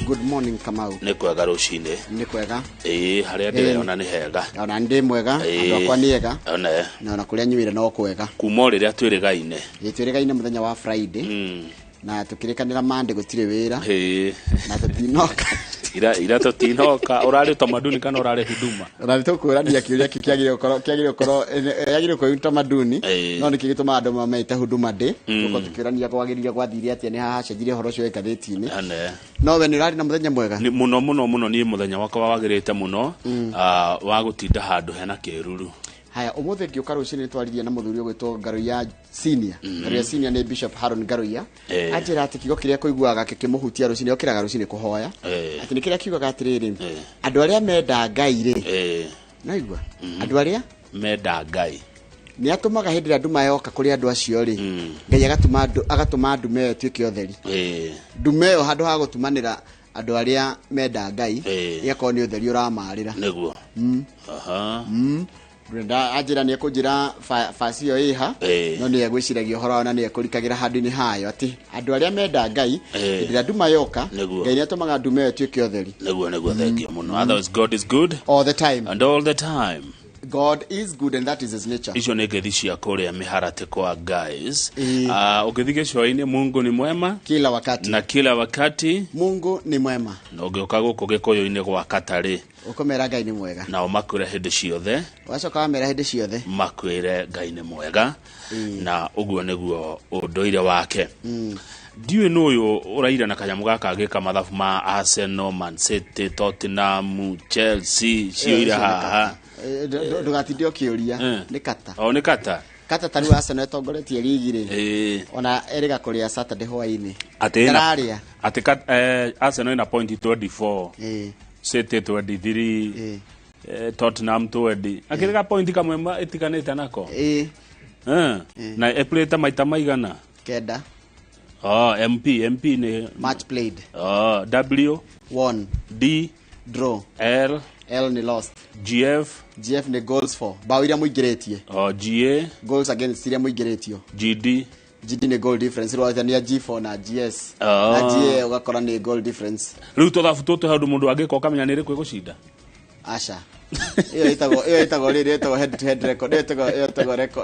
Good morning Kamau. Nĩ kwega rũciinĩ. Nĩ kwega. Harĩa ndĩ ona nĩ hega. Ona ndĩ mwega, andũ akwa nĩ ega. Na kũrĩa nyuĩre no kwega. Kuma rĩrĩa twĩrĩgaine. Twĩrĩgaine mũthenya wa Friday. Na tukirikanira Monday gutire wira. Na tutinoka. Ira tutinoka. Urari tamaduni kana urari huduma? Urari tukurania kiuria kiagire ko tamaduni. No nikigituma andu mamaita huduma day. Tuko tukirania kwagiriria gwathire atia ni haha cenjire horo cio ekatheti-ini. No we ni urari na muthenya mwega? Ni muno ni muthenya wakwa wagirite muno. Wa gutinda handu hena kiruru. Haya umuthi ngioka ruciini twaririe na muthuri gwitwo Ngaruya senior. Ngaruya senior ni Bishop Haron Ngaruya. Ajira ati kigo kiria kuiguaga kikimuhutia ruciini okiraga ruciini kuhoya. Ati ni kiria kiugaga atiriri. Andu aria menda Ngai ri. Naigua. Andu aria menda Ngai. Ni atumaga hindi ria nduma yoka kuri andu acio ri. Ngai agatuma ndume yo tuike otheri. Ndume yo handu ha gutumanira andu aria menda Ngai. Yako ni otheri uramarira. Niguo. Brenda ajira ni kujira fasi yo iha no ni egwiciragia horo na ni ekurikagira handu-ini hayo ati andu aria menda Ngai ndira nduma yoka Ngai ni atumaga ndume yo tuike otheri. Niguo thank you muno. Otherwise God is good all the time and all the time. God is good and that is his nature. Icio nĩ ngethi cia kũrĩa mĩharatĩ kwa guys. Ũngĩthige cioini Mungu ni mwema kila wakati. Na kila wakati Mungu ni mwema. Na ũngĩũka gũkũ gĩkũyũ-inĩ gwa Katarĩ ukomera Ngai ni mwega. Na ũmakwĩre hĩndĩ ciothe. Wacoka wamera hĩndĩ ciothe. Makwĩre Ngai ni mwega. Na ũguo nĩguo ũndũire wake. Ndiwe n'uyu uraira na kanyamu gaka agika mathabu ma Arsenal, Man City, Tottenham, Chelsea, cio ira haha. Ndugatindio kiuria ni kata. Ni kata. Kata tari Arsenal etongoretie ligi ri. Ona eriga kuria Saturday hwaini. Atena. Arsenal ina point 24. City 23. Tottenham 20. Akiriga point kamwe itikanite nako. Na epleta maita maigana. Keda. MP ni match played. W won. D draw. L ni lost. GF ni goals for. Bao iria muigeretie. GA goals against iria muigeretio. GD ni goal difference. Rwa ni G4 na GS. Na GA ugakora ni goal difference. Riu tuthabu tutu handu mundu angika ukamenya ni riku gucinda. Asha. Iyo itago head to head record.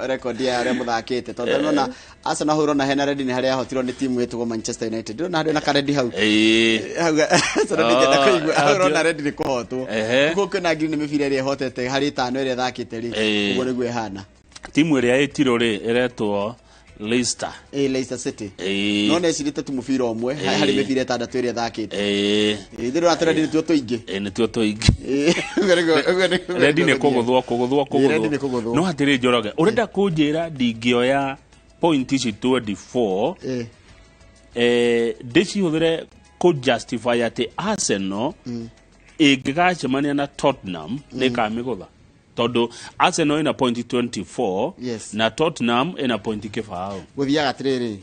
Record ya aria muthakite. Tondu nona Arsenal huro na hena ready ni haria hotirwo ni timu yetu Manchester United. Ndio na hadi na karedi hau. Sasa ningenda kuigua huro na ready ni kuhotwo. Kuko kwina ngiri ni mibira ria hotete hari tano ria thakite ri. Ugo niguo ihana. Timu ria itiro ri iretwo Leicester. Leicester City. No necirite tu mubira omwe hari mibira itandatu ria thakite. Ndiro na ready tu tuingi. Ni tu tuingi. Ready ni kuguthwo. No hatiri njoroge. Urenda kunjira ndingioya point ici 24 ndicihũthĩre ku justify ati Arsenal ĩngĩgacemania na Tottenham nĩkamĩgũtha tondu Arsenal ina point 24 na Tottenham ina point kĩbaũ gũthiaga atirĩrĩ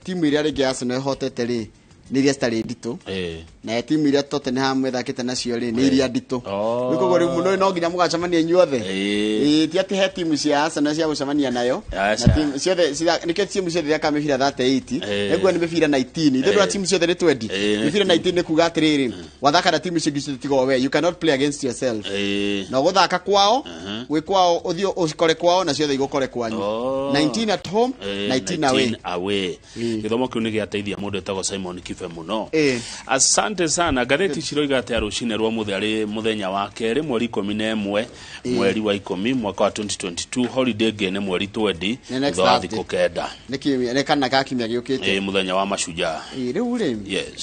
timu iria rĩngĩ Arsenal hotete rĩ ni iria citarĩ nditũ na timu iria Tottenham ĩthakĩte nacio rĩ ni iria nditũ nĩkũgũrĩ mũno no nginya mũgacemania inyuothe ti ati he timu cia Arsenal cia gũcemania nayo na timu ciothe nĩkĩo timu ciothe cia kamĩbira 38 nĩguo nĩ mĩbira 19 thĩrwa timu ciothe nĩ 20 mĩbira 19 nĩ kuga atirĩrĩ wathaka na timu ciothe citigo we you cannot play against yourself na gũthaka kwao gwĩ kwao ũthio ũkore kwao na ciothe igũkore kwanyu 19 at home 19 away gĩthomo kĩu nĩ gĩateithia mũndũ etagwo Simon muno. Asante sana. Gatheti ciroiga ati ruciinĩ rwa muthari muthenya wa keri mweri 11 mweri wa 10 mwaka wa 2022 holiday ngene mweri 20 thutha thiku kenda. Nĩ kana gakimya giukite. Muthenya wa mashujaa. Riu ri.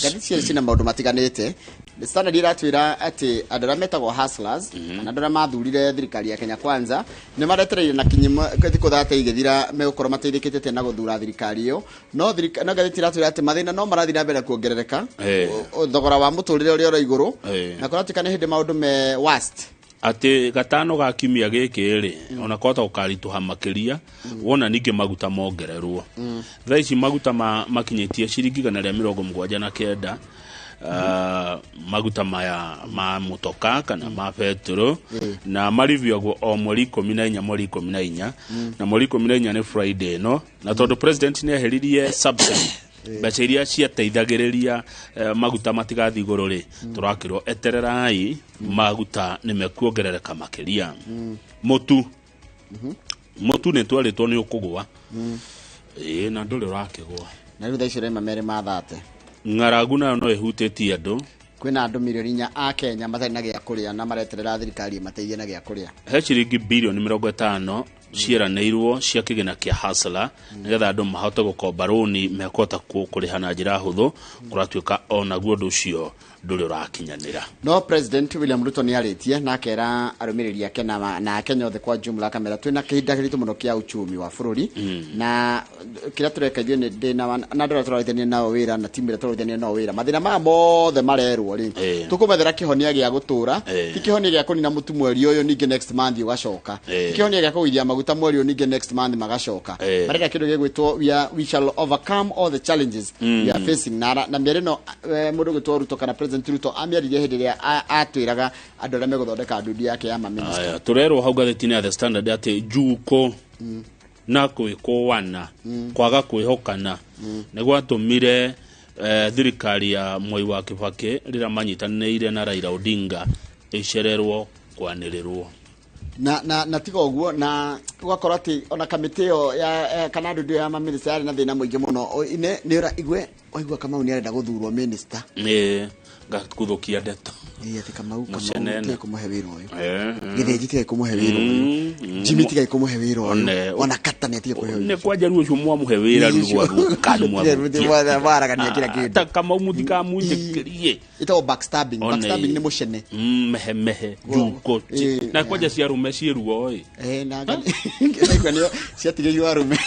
Gatheti cina maundu matiganite. The Standard iratwira ati andũ arĩa metagwo hustlers na andũ arĩa mathurire thirikari ya Kenya Kwanza nĩ maretereire na kinyima thikũ thate igithira megũkorwo mateithĩkĩte na gũthura thirikari iyo no gatheti iratwira ati mathina no marathi na mbere kuongerereka thogora wa mũtũrĩre ũrĩa ũrĩ igũrũ na kũratika nĩ hĩndĩ maũndũ me worst ati gatano ga kimia gĩkĩ rĩ ona kota ũkarituha makĩria wona ningĩ maguta mongererwo thaa ici maguta makinyĩtie ciringi 179 maguta maya ma motoka kana ma petro na mariviagwo o mweri 14 mweri 14 na mweri 14 ni Friday no na tondu president ni eheririe subsidy mbeca iria ciateithagĩrĩria maguta matigathi igũrũ rĩ tũrakĩrwo etererai maguta nĩmekuongerereka makĩria mũtu nĩ twarĩtwo nĩ ũkũgũa na ndũrĩ ũrakĩgũa na rĩu thaa icio rĩma merĩ mathate ng'aragu nayo no ĩhutĩtie andũ kwĩna andũ mirioni 4 a Kenya matarĩ na gĩa kũrĩa na mareterera thirikari mateithie na gĩa kũrĩa he ciringi bilioni 50 cieranĩirwo cia kĩgĩna kĩa Hustler nĩgetha andũ mahote gũkomba rũni mekũhota kũrĩha na njĩra hũthũ kũratuĩka onaguo ũndũ ũcio ndũrĩ ũrakinyanĩra no President William Ruto nĩ arĩtie na akera arũmĩrĩri ake na Kenya othe kwa jumla kamera twĩna kĩhinda kĩritũ mũno kĩa uchumi wa bũrũri na kĩrĩa tũreka ithuĩ nĩ ndĩna na ndĩra tũraithania nao wĩra na timu ĩrĩa tũraithania nao wĩra mathĩna maya mothe marerwo rĩ tũkũmethera kĩhonia gĩa gũtũra ti kĩhonia gĩa kũnina mũtu mweri ũyũ ningĩ next month ũgacoka ti kĩhonia gĩa kũgũithia maguta mweri ũyũ ningĩ next month magacoka marenda kĩndũ gĩgwĩtwo we shall overcome all the challenges we are facing na mĩeri no mũndũ gwĩtwo Ruto kana President Ruto amiaririe hĩndĩ ĩrĩa atwĩraga andũ arĩa megũthondeka ndundi yake ya maminister tũrerwo hau gatheti-inĩ ya The Standard atĩ njuko na kwĩkũwana kwaga kwĩhokana nĩ gwatũmire thirikari ya Mwai wa Kibaki rĩrĩa manyitanĩire na Raila Odinga ĩcererwo kwanĩrĩrwo na tiga ũguo na ũgakora atĩ ona kamĩtĩ ĩyo ya kana ndundi ya maminister yarĩ na thĩna mũingĩ mũno nĩ ũra igwe waigua Kamau nĩ arenda gũthurwo minister gakuthukia ndeto ati Kamau tiga kũmũhe wĩra ũyũ gĩthĩnji tiga kũmũhe wĩra ũyũ Jimmy tiga kũmũhe wĩra ũyũ ona kata nĩ tiga kũmũhe nĩ kwanja rĩu ũcio mwamũhe wĩra rĩu gwathukanu waragania kila kĩndũ ta Kamau mũtikamũthikĩrie ĩtagwo backstabbing nĩ mũcene mehe njuko na kwanja cia rume ciĩruo na nĩo ciatigĩirwo arume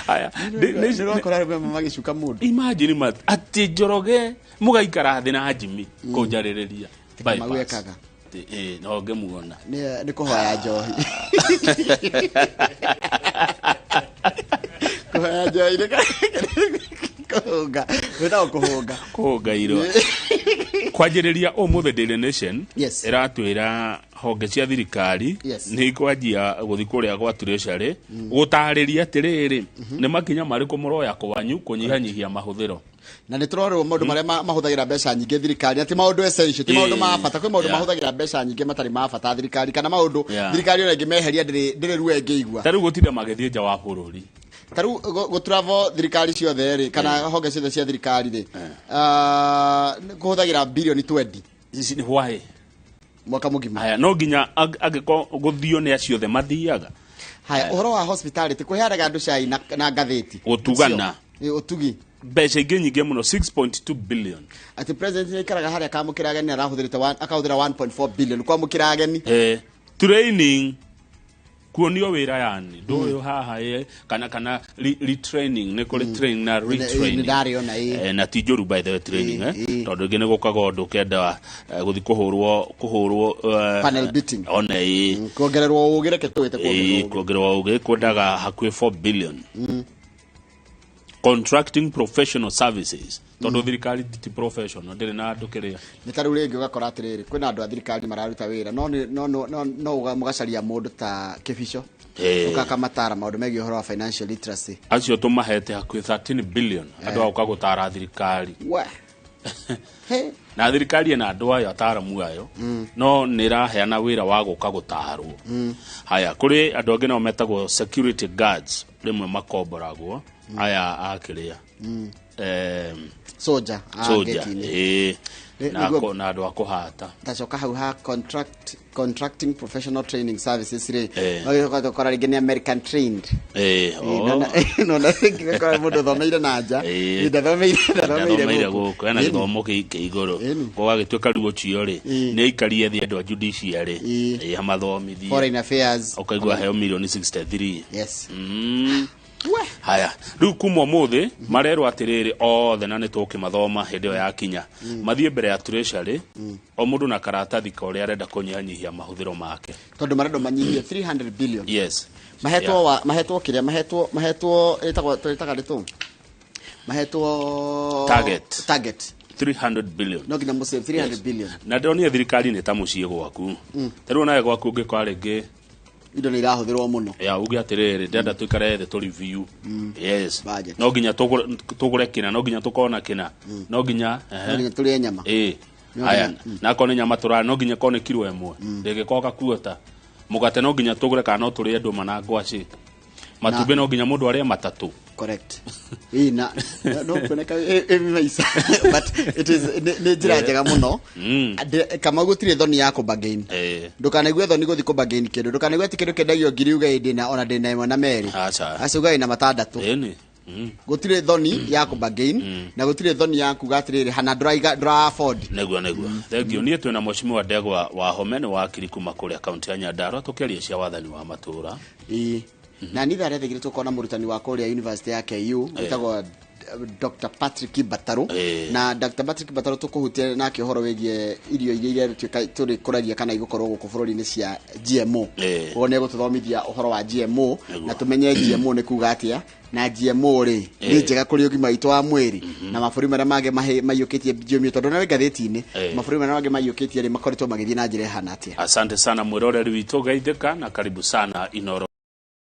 aya nĩ kora mama magĩcuka mũndũ imagine ati Njoroge mũgaikara thĩ na Jimmy kũnjarĩrĩria bypass no ngemuona nĩ kũhoya njohi kũhoya njohi kũhũnga iro kwanjĩrĩria ũmũthĩ Daily Nation ĩratwĩra honge cia thirikari nĩ kwanjia gũthi kũrĩa gwa treasury gũtarĩria atĩrĩrĩ nĩ makinya marĩkũ mũroya kwanyu kũnyihanyihia mahũthĩro na nĩ tũrorwo maũndũ marĩa mahũthagĩra mbeca nyingĩ thirikari ati maũndũ essential ti maũndũ ma bata kwĩ maũndũ mahũthagĩra mbeca nyingĩ matarĩ ma bata thirikari kana maũndũ thirikari ona ĩngĩmeheria ndĩrĩ ruo ĩngĩigua tarĩu gũtinda magĩthiĩ nja wa bũrũri tarĩu gũtravel thirikari ciothe rĩ kana honge ciothe cia thirikari rĩ kũhũthagĩra bilioni 20 ici nĩ why mwaka mũgima haya no nginya angĩko gũthio nĩ aciothe mathiaga haya ũhoro wa hospitality kwĩharĩga andũ cai na ngathĩti gũtugana ũtugi mbeca ingĩ nyingĩ mũno 6.2 billion ati president nĩ ikaraga harĩa kamũkĩra ageni arahũthĩrĩte akahũthĩra 1.4 billion kwa mũkĩra ageni training kuonio wĩra yani ndũyũ haha kana retraining nĩ kũrĩ training na retraining na ti njũru by the way training tondũ ingĩ nĩ gũkaga ũndũ kenda gũthi kũhũrwo panel beating ona kuongererwo ũgĩ reke twĩte kuongererwo ũgĩ kwendaga hakuhĩ 4 billion contracting professional services tondu thirikari ti professional ndire na andu kiria ni taru ringi ugakora atiriri kwina andu a thirikari mararuta wira no mugacaria mundu ta Kibisho ukakamatara maundu megie uhoro wa financial literacy acio tumahete hakuhi 13 billion andu auka gutara thirikari na thirikari na andu ayo ataramu ayo no niraheana wira wa guka gutarwo haya kuri andu angi no metagwo security guards rimwe makomboragwo aya akiria soja na andu akuhata tacoka hau ha contracting professional training services re no kora ringi ni American trained no na think ko mundu thomeire nanja ndathomeire guko na githomo iguru ko agituika ruo cio ri ni ikarie thi andu a judiciary hamathomithie foreign affairs ukaigua heo milioni 63 yes haya riu kuma muthi marerwo atiriri othe na nitukimathoma hindi yo yakinya mathie mbere ya treasury o mundu na karatathi ka uria arenda kunyihanyihia mahũthĩro make tondu marendo manyihie 300 billion yes mahetwo kiria mahetwo itaga ritu mahetwo target 300 billion no nginya mu save 300 billion na ndonire thirikari ni ta muciĩ gwaku tarĩu nawe gwaku ungĩkora rĩngĩ indo ni irahuthirwo muno ya ugi atiriri ndenda tuikare the to review yes no ginya tugure kina no ginya tukona kina no ginya turi nyama aya na kone nyama tura no ginya kone kilo emwe ndege koka kuota mugate no ginya tugure kana no turi nduma na ngwaci matumbe no ginya mundu aria matatu correct no koneka maisa but it is ne jira njega muno kama gutire thoni yako bargain ndukanaigwe thoni guthi ko bargain kindu ndukanaigwe ti kindu kendagio ngiri uga ndina ona ndina imwe na meri acuga ina matandatu gutire thoni yako bargain na gutire thoni yaku gatirire hana dra afford neguo thegio nie twina mheshimiwa Ndegwa Wahome ni wakiri kuma kuri account ya Nyandarua tukiaria cia wathani wa matura na nitha rethigire tukona murutani wa Korea University ya KU etagwo Dr. Patrick Bataru na Dr. Patrick Bataru tukuhutia na kihoro wegie irio iria turi kuragia kana igukorwo guku bururi-ini cia GMO one gututhomithia uhoro wa GMO na tumenye GMO ni kuga atia na GMO ri ni njega kuri ugima witũ wa mwiri na maburi maria mage mayukitie GMO tondu na gatheti-ini maburi maria mage mayukitie ri makoretwo magithii na njira hana atia. Asante sana mwiroreri witũ geithika na karibu sana Inooro.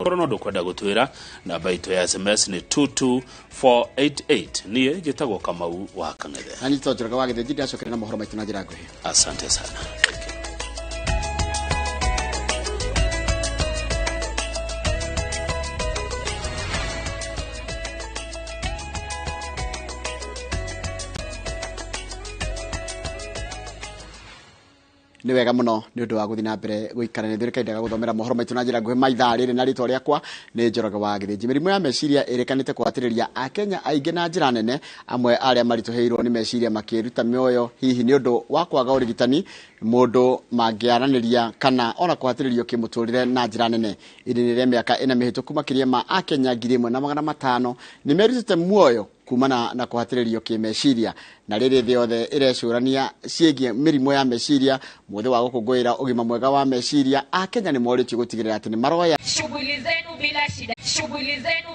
Korono ndukwenda gutwira namba itu ya SMS ni 22488 niye jitagwo Kamau wa Kang'ethe ani tojoroga wa githiji ndacokera na mohoro maitu na njira nguhi. Asante sana. ni wega muno ni undu wa guthi na mbere guikara ni thirikaindaga guthomera mohoro maitu na njira nguhi maitha riri na ritwa riakwa ni Njoroge wa Githiji. Mirimu ya meciria irikanite kwatiriria akenya aingi na njira nene, amwe aria marituheirwo ni meciria makiruta mioyo hihi ni undu wa kwaga urigitani mundu mangiaraniria kana ona kwatiririo kimuturire na njira nene. Irinire miaka ina mihituku makiria ma akenya 1,500 ni merutite muoyo kumana na kuhatiririo kimeciria na riri thi yothe irecurania ciegie mirimo ya meciria muthe wa gukungwira ugima mwega wa meciria akenya ni moritio gutigirira ati ni maroya shughuli zenu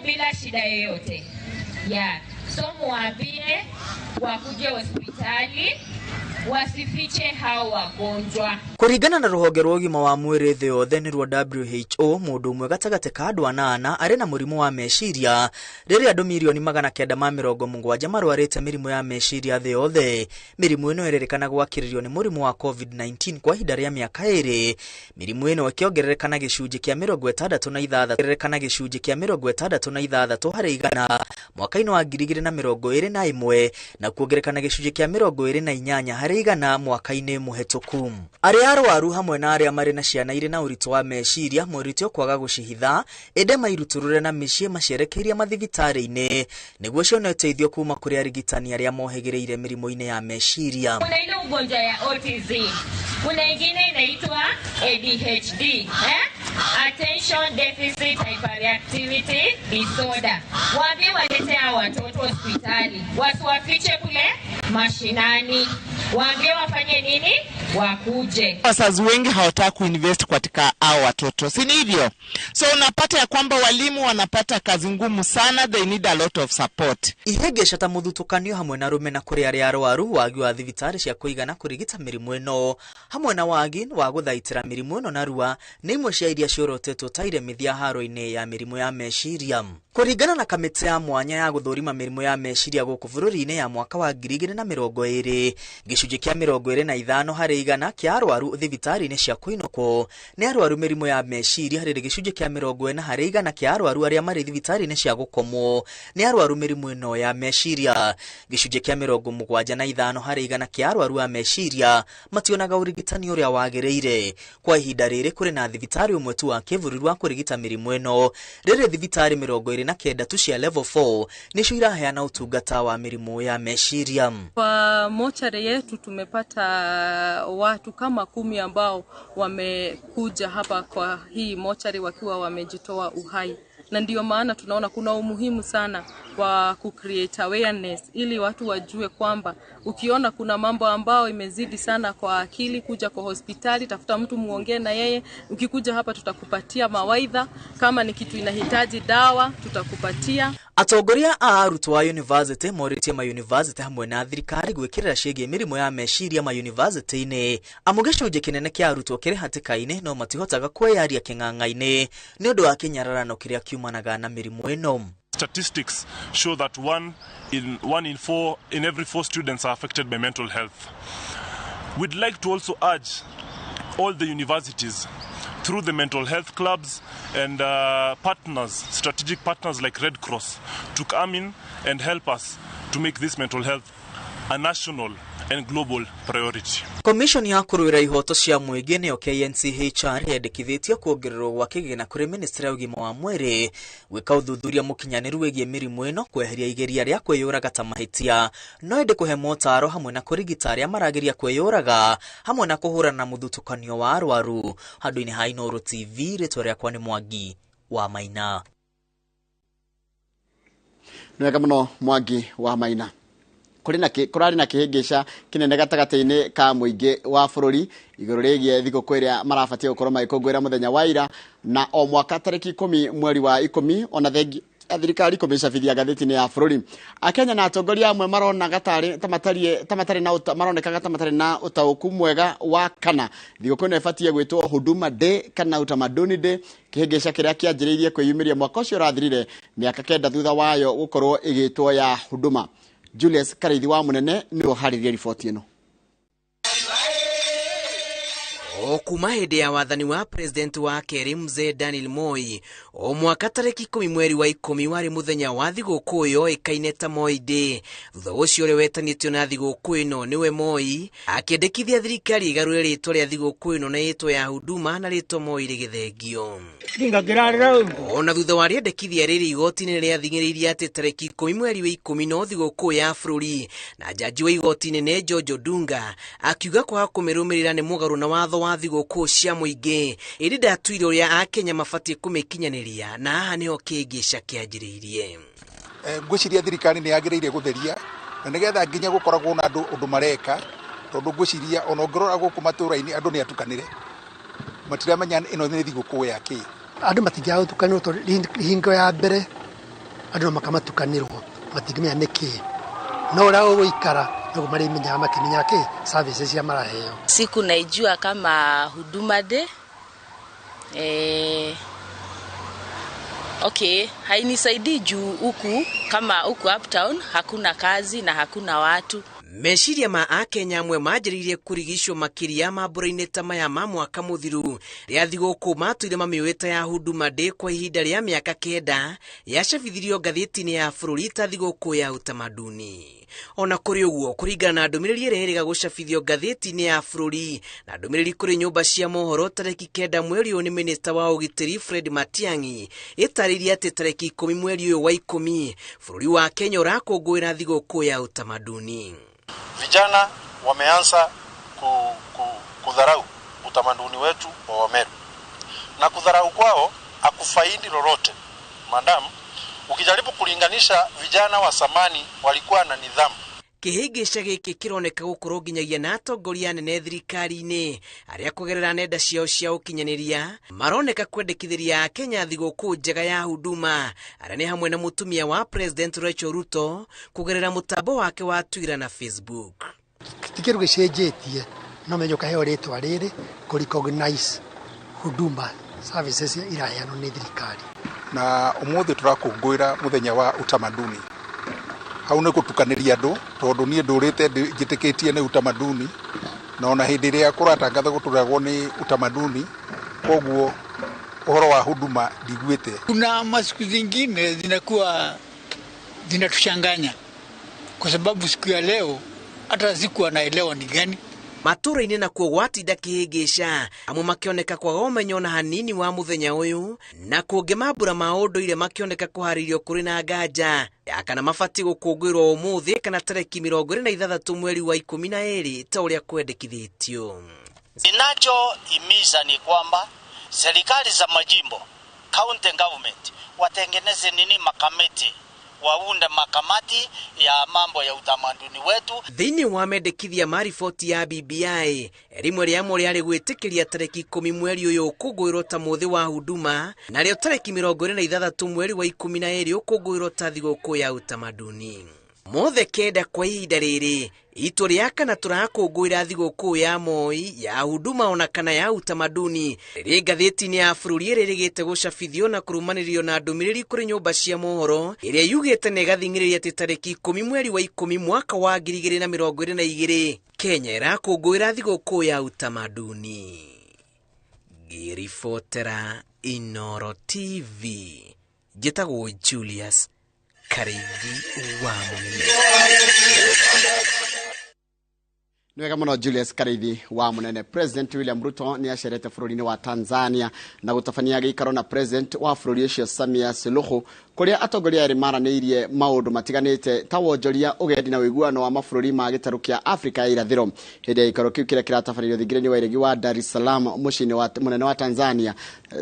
bila shida yoyote so muambie wakuje hospitali wasifiche hao wagonjwa. Kuringana na ruhonge rwa ugima wa mwiri thi yothe ni rwa WHO, mundu umwe gatagate ka andu 8 ari na murimu wa meciria riri andu milioni 970 marwarite mirimu ya meciria thi yothe. Mirimu ino iririkana gwakiririo ni murimu wa COVID-19 kwa ihinda ria miaka 2. Mirimu ino ikiongerereka gicunji kia 66 hari igana mwaka-ini wa 2021 na kuongerereka gicunji kia 28 hari igana mwaka-ini muhetuku. Aria arwaru hamwe na aria mari na ciana iri na uritu wa meciria moritio kwaga gucihitha ende mairuturure na micii macerekeria mathibitari-ini niguo cione uteithio kuma kuri arigitani aria mohegereire mirimo-ini ya meciria. Kuna ile ugonjwa ya autism, kuna ingine inaitwa ADHD, attention deficit hyperactivity disorder. Waambie walete hao watoto hospitali, wasiwafiche kule mashinani. Waambie wafanye nini? Wakuje. Wazazi wengi hawataka kuinvest katika hao watoto, si hivyo? So unapata ya kwamba walimu wanapata kazi ngumu sana, they need a lot of support. Ihegesha ta muthutukanio hamwe na rume na kuri aria arwaru wagi wa thibitari cia kuigana kurigita mirimu ino hamwe na wagi wa guthaitira mirimu ino narua ni imwe cia iria ciorotetwo taire mithia haro-ini ya mirimu ya meciria. Kuringana na kamiti ya mwanya ya guthurima mirimu ya meciria guku bururi-ini ya mwaka wa 2020 gicunji kia 25 hari igana kia arwaru thibitari-ini cia kuinoko ni arwaru mirimu ya meciria hari gicunji kia 40 hari igana kia arwaru aria mari thibitari-ini cia gukomwo ni arwaru mirimu ino ya meciria. Gicunji kia 75 hari igana kia arwaru a meciria mationaga urigitani uria wagereire. Kwa ihinda riri kuri na thibitari umwe tu wa kivururu wa kurigita mirimu ino riri thibitari 29 tu cia level 4 nicio iraheana utungata wa mirimu ya meciria. Kwa mochari yetu tumepata watu kama 10 ambao wamekuja hapa kwa hii mochari wakiwa wamejitoa uhai, na ndio maana tunaona kuna umuhimu sana wa kucreate awareness ili watu wajue kwamba ukiona kuna mambo ambao imezidi sana kwa akili, kuja kwa hospitali, tafuta mtu muongee na yeye. Ukikuja hapa tutakupatia mawaidha, kama ni kitu inahitaji dawa tutakupatia. Atongoria a arutwo a university moritie ma university hamwe na thirikari gwikirira ciĩgiĩ mĩrimũ ya meciria ma university-inĩ. Amugicunjĩ kinene kia arutwo kiri hatĩka-inĩ no matihotaga kweyaria kĩng'ang'a-inĩ nĩ ũndũ wa kĩnyararano kĩrĩa kiumanaga na mĩrimũ ĩno. Statistics show that one in every 4 students are affected by mental health. We'd like to also urge all the universities through the mental health clubs and partners, strategic partners like Red Cross, to come in and help us to make this mental health a national and global priority. Commission ya kũrũĩra ihoto cia mũingĩ nĩyo KNCHR yendekithĩtie kuongererwo gwa kĩgĩna kũrĩ ministry ya ũgima wa mwĩrĩ gwĩka ũthuthuria mũkinyanĩru wĩgiĩ mĩrimũ ĩno, kweheria igeria rĩa kwĩyũraga ta mahĩtia, no ĩndĩ kũhe motaro hamwe na kũrigita arĩa marageria kwĩyũraga hamwe na kũhũrana na mũthutũkanio wa arwaru. Handũ-inĩ ha Inooro TV, rĩtwa rĩakwa nĩ Mwangi wa Maina. Nĩwega mũno Mwangi wa Maina. Kurari na kĩhĩngĩca kĩnene gatagatĩ-inĩ ka mũingĩ wa bũrũri igũrũ rĩgiĩ thigũkũ ĩrĩa marabatie gũkorwo magĩkũngũĩra mũthenya wa ira, na o mwaka tarĩki 10 mweri wa 10 ona thirikari kũmĩcabithia ngathĩti-inĩ ya bũrũri. Akenya na atongoria amwe maronekaga tamatari na ũtaũku mwega wa kana thigũkũ ĩno ĩbatie gwĩtwo Huduma Day kana Utamaduni Day, kĩhĩngĩca kĩrĩa kĩanjĩrĩirie kwĩyumĩria mwaka ũcio ũrathirire mĩaka 9 thutha wayo gũkorwo ĩgĩtwo ya Huduma. Julius Kareithi wa Munene nĩwe harĩria riboti ĩno. Kuma hĩndĩ ya wathani wa president wa kerĩ Mzee Daniel Moi, o mwaka tarĩki 10 mweri wa 10 warĩ mũthenya wa thigũkũ ĩyo ĩkaine ta Moi Day. Thutha ũcio ũrĩa wetanĩtio na thigũkũ ĩno nĩwe Moi akĩendekithia thirikari ĩgarũre rĩtwa rĩa thigũkũ ĩno na rĩtwa ya Huduma na rĩtwa Moi rĩgĩthengio. Ona thutha wa rĩendekithia rĩrĩ igoti-inĩ rĩathing'ĩrĩirie atĩ tarĩki 10 mweri wa 10 no thigũkũ ya bũrũri, na jaji wa igoti-inĩ George Odunga akiuga kwaga kũmĩrũmĩrĩra nĩ mũgarũ na watho wa thigũkũ cia mũingĩ, ĩrĩ ndatuire ũrĩa Akenya mabatie kũmĩkinyanĩria, na haha nĩho kĩhĩngĩca kĩanjĩrĩirie. Ngwĩciria thirikari nĩ yagĩrĩire gũtheria na nĩgetha nginya gũkoragwo na andũ ũndũ mareka, tondũ ngwĩciria ona ũngĩrora gũkũ matũũra-inĩ andũ nĩ atukanĩre, matiramenya ĩno nĩ thigũkũ ya kĩ. Andũ matingĩaga gũtukanĩrwo tondũ hingo ya mbere andũ no makamatukanĩrwo, matingĩmenya nĩ kĩ, no ũrĩa ũgũikara nĩguo marĩmenyaga makĩmenya kĩ services cia maraheo. Siku naijua kama Huduma Day. Okay, hainisaidii juu huku kama huku uptown hakuna kazi na hakuna watu. Meciria ma Akenya amwe manjĩrĩirie kũrigicwo makĩria mambũra-inĩ ta maya ma mwaka mũthiru rĩa thigũkũ matuire mamĩũĩta ya Huduma Day kwa ihinda rĩa mĩaka 9 yacabithirio ngathĩti-inĩ ya bũrũri ta thigũkũ ya Utamaduni. Ona kũrĩ ũguo, kũringana na ndũmĩrĩri ĩrĩa gũcabithio ngathĩti-inĩ ya bũrũri na ndũmĩrĩri kũrĩ nyũmba cia mohoro tarĩki 9 mweri ũyũ nĩ minista wa ũgitĩri Fred Matiang'i ĩtarĩirie atĩ tarĩki 10 mweri ũyũ wa 10 bũrũri wa Kenya ũrakũngũĩra thigũkũ ya Utamaduni. Vijana wameanza kudharau utamaduni wetu wa Wameru, na kudharau kwao hakufaidi lolote. Madam, ukijaribu kulinganisha vijana wa zamani walikuwa na nidhamu. Kĩhĩngĩca gĩkĩ kĩroneka gũkorwo nginyagia na atongoria nene thirikari-inĩ arĩa kũgerera nenda ciao cia ũkinyanĩria maroneka kwendekithĩria Kenya thigũkũ njega ya Huduma, arĩa nĩ hamwe na mũtumia wa President Rachel Ruto kũgerera mũtambo wake wa Twitter na Facebook. Tikĩrũ gĩcenjetie no menyo kaheo rĩtwa rĩrĩ kũrecognize Huduma services iraheanwo nĩ thirikari. Na ũmũthĩ tũrakũngũĩra mũthenya wa Utamaduni. Hau nĩ gũtukanĩria andũ tondũ niĩ ndũrĩte njĩtĩkĩtie nĩ Utamaduni, na ona hĩndĩ ĩrĩa kũratangatha gũtũragwo nĩ Utamaduni, koguo uhoro wa Huduma ndigwĩte. Kuna masiku zingine zinakuwa zinatuchanganya kwa sababu siku ya leo hata sikuwa naelewa ni gani. Matũra-inĩ nakuo gwatinda kĩhĩngĩca, amwe makĩoneka kwaga ũmenyo na hanini wa mũthenya ũyũ, na kũngĩ mambura ma ũndũire makĩoneka kũharĩrio kũrĩ na nganja ya kana mabatie gũkũngũĩrwo ũmũthĩ kana tarĩki 26 mweri wa 12 ta ũrĩa kwendekithĩtio. Ninachohimiza ni kwamba serikali za majimbo, county government, watengeneze makamati waunde makamati ya mambo ya utamaduni wetu. Thĩinĩ wa mendekithia ma riboti ya BBI, rimwe rĩamo rĩarĩ gwĩtĩkĩria tarĩki 10 mweri ũyũ ũkũngũĩrwo ta mũthĩ wa huduma, narĩo tarĩki 26 mweri wa 12 ũkũngũĩrwo ta thigũkũ ya utamaduni. Mothe kenda kwa ihinda rĩrĩ, itu rĩa kana tũrakũngũĩra thigũkũ ya Moi, ya huduma ona kana ya utamaduni, rĩrĩ ngathĩti-inĩ ya bũrũri rĩrĩgĩte gũcabithio na kũrũmanĩrĩrio na ndũmĩrĩri kũrĩ nyũmba cia mohoro, ĩrĩa yugĩte na ĩgathing'ĩrĩria atĩ tarĩki 10 mweri wa 10 mwaka wa 2022 Kenya ĩrakũngũĩra thigũkũ ya utamaduni. Ngĩribotera Inooro TV, njĩtagwo Julius Karĩithi wa Mũnene. Niwega muno Julius Karĩithi wa Mũnene. President William Ruto ni acerete bũrũri-inĩ wa Tanzania na gũtabania gĩikaro na President wa bũrũri ũcio Samia Suluhu, kuria atongoria erĩ maranĩirie maũndũ matiganĩte ta wonjoria, ũgendi na ũiguano wa mabũrũri ma gĩtarũ kĩa Afrika ya irathĩro. Hĩndĩ ya gĩikaro kĩu kĩrĩa kĩratabanĩrio thingĩrĩ-inĩ wa iregi wa Dar es Salaam mũciĩ-inĩ mũnene wa Tanzania,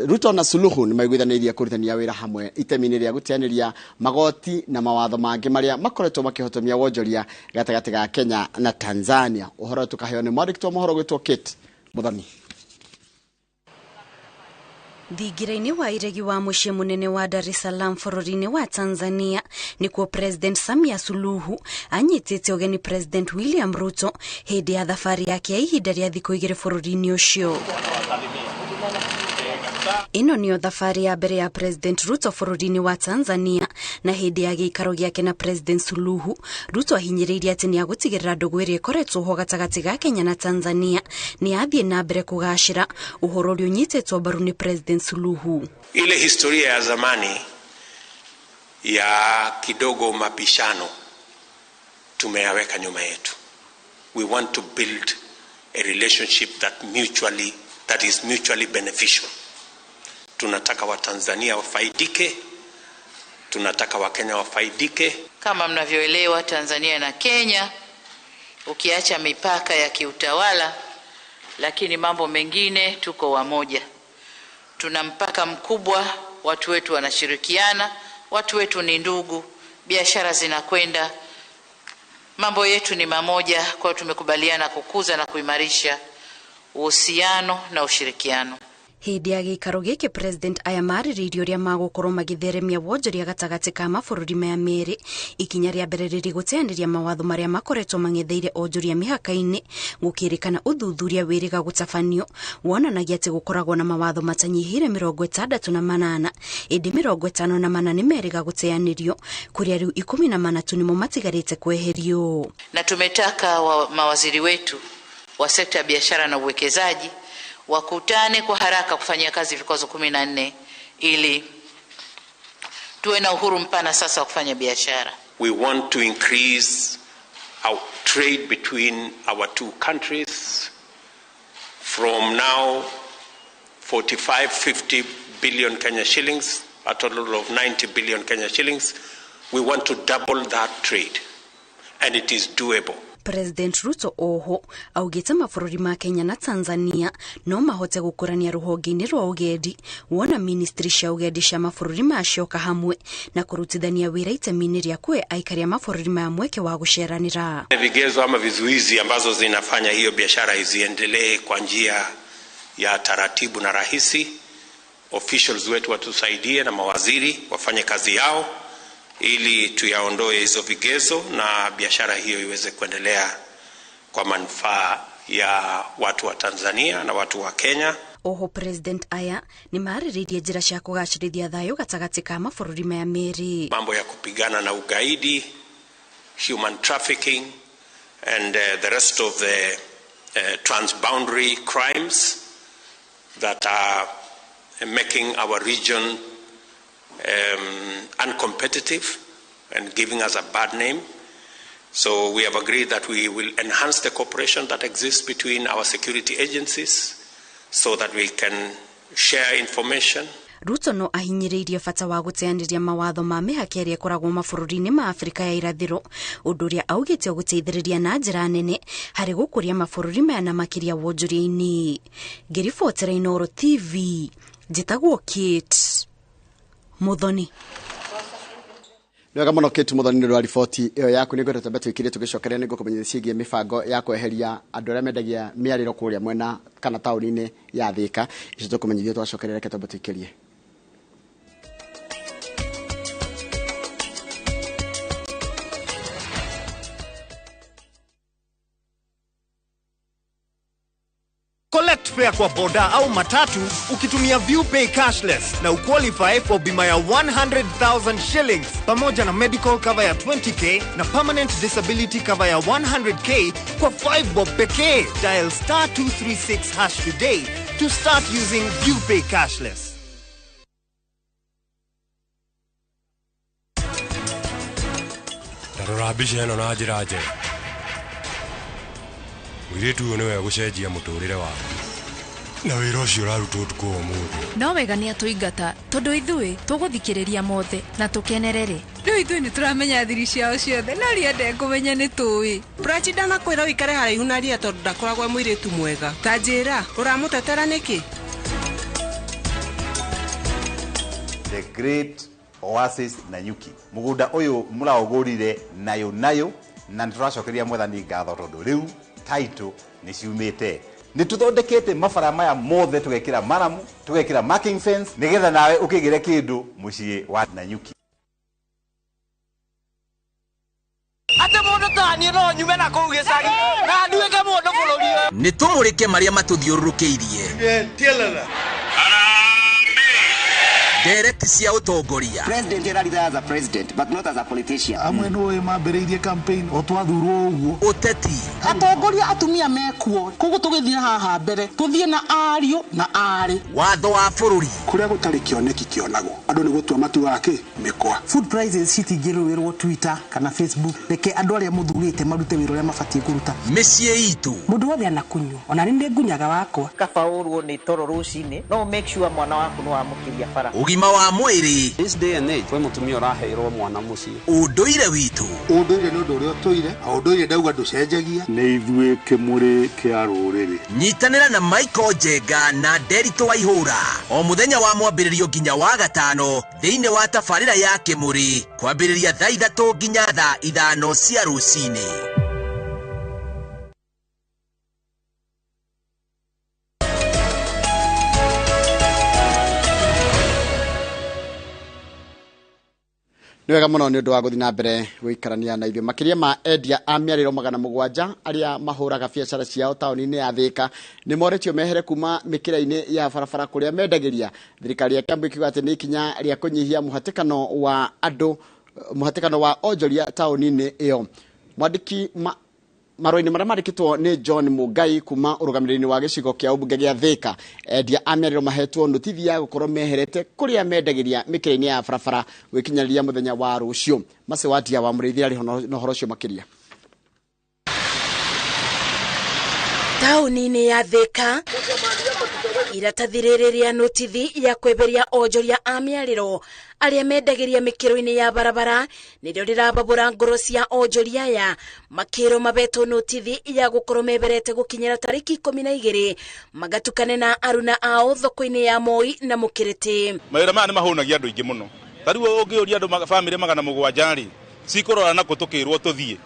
Ruto na Suluhu ni maiguithanĩirie kũrutania wĩra hamwe itemi-inĩ rĩa gũteanĩria magoti na mawatho mangĩ marĩa makoretwo makĩhotomia wonjoria gatagatĩ ga Kenya na Tanzania. Uhoro tukaheo ni mwandĩki wa mohoro gwĩtwo Kate Muthoni. Thigĩrĩ-inĩ wa iregi wa mũciĩ mũnene wa Dar es Salaam bũrũri-inĩ wa Tanzania, nĩkuo President Samia Suluhu anyitĩte ũgeni President William Ruto hĩndĩ ya thabarĩ yake ya ihinda rĩa thikũ 2 bũrũri-inĩ ũcio. Ino niyo thabarĩ ya mbere ya President Ruto bũrũri-inĩ wa Tanzania, na hĩndĩ ya gĩikaro gĩake na President Suluhu, Ruto ahinyĩrĩirie atĩ nĩ agũtigĩrĩra ndũgũ ĩrĩa ĩkoretwo ho gatagatĩ ga Kenya na Tanzania nĩ yathiĩ na mbere kũgacĩra, ũhoro ũrĩa ũnyitĩtwo mbaru nĩ President Suluhu. Ile historia ya zamani ya kidogo mapishano tumeyaweka nyuma yetu. We want to build a relationship that is mutually beneficial. Tunataka Watanzania wafaidike, tunataka Wakenya wafaidike. Kama mnavyoelewa, Tanzania na Kenya, ukiacha mipaka ya kiutawala, lakini mambo mengine tuko wamoja. Tuna mpaka mkubwa, watu wetu wanashirikiana, watu wetu ni ndugu, biashara zinakwenda, mambo yetu ni mamoja. Kwa tumekubaliana kukuza na kuimarisha uhusiano na ushirikiano. Hĩndĩ ya gĩikaro gĩkĩ President aya marĩrĩirie ũrĩa magũkorwo magĩtheremia wonjoria gatagatĩ ka mabũrũri maya merĩ, ikinya rĩa mbere rĩrĩ gũteanĩria mawatho marĩa makoretwo mang'etheire onjoria mĩhaka-inĩ, gũkĩrĩkana ũthuthuria wĩrĩga gũtabanio wonanagia atĩ gũkoragwo na mawatho matanyihĩire 68, ĩndĩ 54 nĩ merĩga gũteanĩrio, kũrĩa rĩu 14 tu nĩmo matigarĩte kweherio. Na tumetaka mawaziri wetu wa sekta ya biashara na uwekezaji wakutane kwa haraka kufanyia kazi vikwazo 14 ili tuwe na uhuru mpana sasa wa kufanya biashara. We want to increase our trade between our two countries from now 45-50 billion Kenya shillings, a total of 90 billion Kenya shillings. We want to double that trade, and it is doable. President Ruto oho augĩte mabũrũri ma Kenya na Tanzania no mahote gũkũrania rũhonge-inĩ rwa ũgendi, wona ministry cia ũgendi cia mabũrũri macio hamwe na kũrutithania wĩra itemi-inĩ rĩa kũhe aikari a mabũrũri maya mweke wa gũceranĩra. Vigezo ama vizuizi ambazo zinafanya hiyo biashara iziendelee kwa njia ya taratibu na rahisi, officials wetu watusaidie na mawaziri wafanye kazi yao ili tuyaondoe hizo vigezo na biashara hiyo iweze kuendelea kwa manufaa ya watu wa Tanzania na watu wa Kenya. Oho President aya ni marĩrĩirie njĩra cia kũgacĩrithia thayũ gatagatĩ ka mabũrũri maya merĩ. Mambo ya kupigana na ugaidi, human trafficking and the rest of the transboundary crimes that are making our region uncompetitive and giving us a bad name. So we have agreed that we will enhance the cooperation that exists between our security agencies so that we can share information. Ruto no ahinyĩrĩirie bata wa gũteanĩria mawatho ma mĩhaka ĩrĩa ĩkoragwo mabũrũri-inĩ ma Afrika ya irathĩro, ũndũ ũrĩa augĩte gũteithĩrĩria na njĩra nene harĩ gũkũria mabũrũri maya na makĩria wonjoria-inĩ. Ngĩribotera Inooro TV, njĩtagwo Kate Muthoni. Wega muno Kate Muthoni rwa riboti iyo yaku ni ngwenda tambe twikire tugicokeria ningo kumenyithia ciĩgiĩ mibango ya kweheria andũ arĩa mendagia mĩarĩro kũrĩa mwena kana taũni-inĩ ya Thika. Icio tukumenyithia twacokeria reke tambe twikirie. Collect fare kwa boda au matatu ukitumia ViewPay cashless na uqualify for bima ya 100,000 shillings pamoja na medical cover ya 20k na permanent disability cover ya 100k kwa 5 bob pekee. Dial *236# today to start using ViewPay cashless. Tarora bicha ĩno na njĩra njega. Mũirĩtu ũyũ nĩwe gũcenjia mũtũrĩre waku na wĩra ũcio ũrarutwo ũtukũ ũmũthĩ. No wega nĩ atũingata tondũ ithuĩ tũgũthikĩrĩria mothe na tũkenerere. Rĩu ithuĩ nĩ tũramenya thiri ciao ciothe no riende kũmenya nĩ tũĩ. Prachi ndanakwĩra wĩikare haraihu na ria tondũ ndakoragwo mũirĩtu mwega. Ta njĩra ũramũtetera nĩkĩ? The Great Oasis Nanyuki. Mũgũnda ũyũ mũraũgũrire nayo na nĩtũracokeria mwathani ngatho tondũ rĩu title nĩ ciumĩte. Nĩ tũthondekete mabara maya mothe tũgekĩra maramu, tũgekĩra marking fence nĩgetha nawe ũkĩgĩre kĩndũ mũciĩ wa Nanyuki. Ate mũndũ tani no nyume na kũu gĩcagi na nduĩke mũndũ bũrũri. Nĩ tũmũrĩke marĩa matũthiũrũrũkĩirie. Tielala. Direct cia utongoria. President erarira as a president but not as a politician. Amwe no mambĩrĩirie campaign o twathurwo ũguo. Ũteti. Atongoria atumia mekuo. Koguo tũgĩthiĩ haha mbere. Tũthiĩ na ariũ na arĩ. Watho wa bũrũri. Kũrĩa gũtarĩ kĩoneki kĩonagwo. Andũ nĩ gũtua matua ake mĩkwa. Food prices citingĩrũĩrwo Twitter kana Facebook. Reke andũ arĩa mũthurĩte marute wĩra ũrĩa mabatiĩ kũruta. Mĩciĩ itũ. Mũndũ wothe anakunywo. Ona nĩ ngunyaga wakwa. Kaba ũrwo nĩ toro rũcinĩ. No make sure mwana waku nĩ wamũkĩria bara. Ugima wa mwĩrĩ. This day and age we mutumia ũraheirwo mwana mũciĩ. Ũndũire witũ. Ũndũire nĩ ũndũ ũrĩa ũtũire. Ũndũire ndauga ndũcenjagia. Nĩ ithuĩ kĩmũrĩ kĩa rũrĩrĩ. Nyitanĩra na Michael Njenga na Derito Waihũra o mũthenya wa mwambĩrĩrio nginya wa gatano thĩinĩ wa tabarĩra ya Kĩmũrĩ kwambĩrĩria thaa 3 nginya thaa 5 cia rũcinĩ. Nĩ wega mũno nĩ ũndũ wa gũthiĩ na mbere gũikarania na ithuĩ. Makĩria ma endia a mĩarĩro 700 arĩa mahũraga biacara ciao taũni-inĩ ya Thika nĩ moretio mehere kuma mĩkĩra-inĩ ya barabara kũrĩa mendagĩria. Thirikari ya Kiambu ikiuga atĩ nĩ ikinya rĩa kũnyihia mũhatĩkano wa onjoria taũni-inĩ ĩyo. Mwandĩki marũa-inĩ marĩa mandĩkĩtwo nĩ John Mũngai kuma ũrũgamĩrĩri-inĩ wa gĩcigo kĩa ũmbunge gĩa Thika, endia a mĩarĩro mahetwo notithi ya gũkorwo meherete kũrĩa mendagĩria mĩkĩra-inĩ ya barabara gũkinyĩria mũthenya wa rũciũ. Mace Wadia wa Mũrĩithia arĩ na ũhoro ũcio makĩria. Taũni-inĩ ya Thika iratathirĩrĩria notithi ya kweberia onjoria a mĩarĩro arĩa mendagĩria mĩkĩro-inĩ ya barabara nĩrĩo rĩrababũra ngoro cia onjoria aya makĩrwo mabetwo notithi ya gũkorwo meberete gũkinyĩra tarĩki 12 magatukane na aruna ao thoko-inĩ ya Moi na Mũkĩrĩtĩ. Mawĩra maya nĩ mahũnagia andũ aingĩ mũno. Tarĩu ũngĩũria andũ bamĩrĩ 700 rĩ cikorora na kũtũkĩrwo tũthiĩ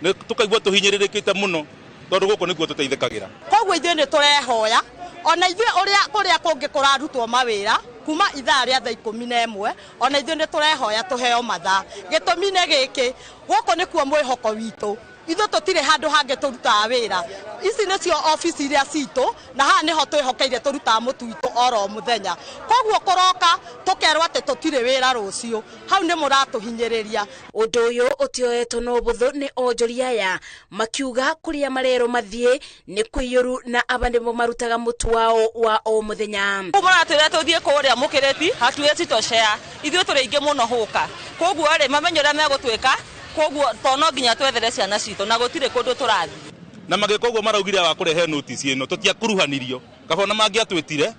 nĩ tũkaigua tũhinyĩrĩrĩkĩte mũno tondũ gũkũ nĩkuo tũteithĩkagĩra. Koguo ithuĩ nĩ tũrehoya ona ithuĩ kũrĩa kũngĩ kũrarutwo mawĩra kuma ithaa rĩa thaa 11 ona ithuĩ nĩ tũrehoya tũheo mathaa. Gĩtũmi nĩ gĩkĩ, gũkũ nĩkuo mwĩhoko witũ. Ithuĩ tũtirĩ handũ hangĩ tũrutaga wĩra. Ici nĩcio ofici iria citũ na haha nĩho twĩhokeire tũrutaga mũtu witũ oro mũthenya. Koguo kũroka tũkerwo atĩ tũtirĩ wĩra rũciũ. Hau nĩ mũratũhinyĩrĩria. Ũndũ ũyũ ũtioetwo na ũbũthũ nĩ onjoria aya makiuga kũrĩa marero mathiĩ nĩ kwĩyũru na aba nĩmo marutaga mũtu wao wa o mũthenya. Mũratwĩra tũthiĩ kũrĩa Mũkĩrĩti hatuwezi toshea. Ithuĩ tũrĩ aingĩ mũno hũka. Koguo rĩ mamenye ũrĩa megũtwĩka. Koguo tono nginya twethere ciana citũ na gũtirĩ kũndũ tũrathiĩ. Na magĩka ũguo maraugire wa kũrehe notice ĩno tũtiakuruhanirio. Kabona mangĩatwĩtire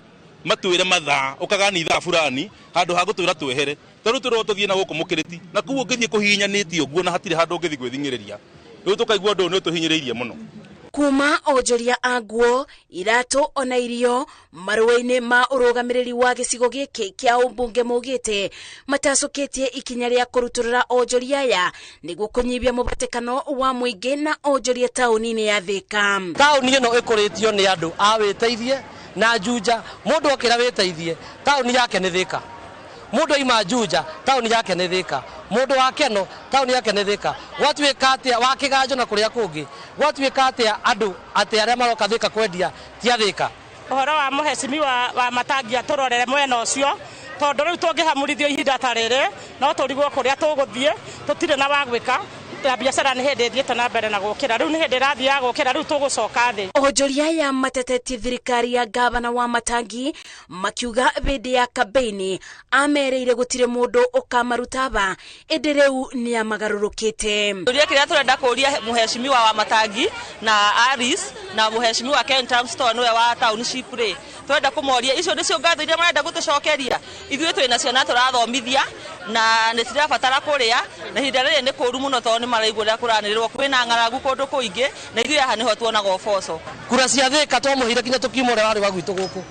matwĩre mathaa ũkagani ithaa fulani handũ ha gũtwĩra twehere. Tarĩu tũrwo tũthiĩ na gũkũ Mũkĩrĩti na kuo ũngĩthiĩ kũhihinyanĩtio ũguo na hatirĩ handũ ũngĩthiĩ gwĩthingĩrĩria. Rĩu tũkaigua ũndũ nĩ tũhinyĩrĩirie mũno. kuma onjoria anguo irato ona irio marũa-inĩ ma ũrũgamĩrĩri wa gĩcigo gĩkĩ kĩa ũmbunge maugĩte matacoketie ikinya rĩa kũrutũrũra onjoria aya nĩguo kũnyihia mũhatĩkano wa mũingĩ na onjoria taũni-inĩ ya Thika. Taũni ĩno ĩkũrĩtio nĩ andũ a wĩteithie na Juja, mũndũ okĩra wĩteithie taũni yake nĩ Thika. Mũndũ ima Juja taũni yake nĩ Thika. Mũndũ wa Keno taũni yake nĩ Thika. Gwatuĩka atĩa wa Kĩganjo na kũrĩa kũngĩ, gwatuĩka atĩa andũ atĩ arĩa maroka Thika kwendia ti a Thika. Ũhoro wa mũhecimi wa matangia tũrorere mwena ũcio tondũ rĩu tũngĩhamurithio ihinda ta rĩrĩ no tũrigwo kũrĩa tũgũthiĩ, tũtirĩ na wa gwĩka. Ya biashara nĩ hĩndĩ ĩthiĩte na mbere na gũkĩra, rĩu nĩ hĩndĩ ĩrathiĩ ya gũkĩra, rĩu tũgũcoka thĩ. Onjoria ya matetetie thirikari ya gavana wa Matangi makiuga hĩndĩ ya kambeini amereire gũtirĩ mũndũ ũkamaruta ba, ĩndĩ rĩu nĩ amagarũrũkĩte. Kĩũria kĩrĩa tũrenda kũria mũhecimiwa wa Matangi na Aris na mũhecimiwa Ken Tramstor nĩwe wa township rĩ, twenda kũmoria icio nĩcio ngatho iria marenda gũtũcokeria. Ithuĩ twĩna ciana tũrathomithia na nĩ tirabatara kũrĩa, na ihinda rĩrĩ nĩ kũũru mũno tondũ nĩ maraigua ũrĩa kũranĩrĩrwo kwĩna ng'aragu kũndũ kũingĩ, na ithuĩ haha nĩho tuonaga ũboco. Kura cia Thika twamũhire kinya tũkiuma ũrĩa warĩ wa gwitũ gũkũ.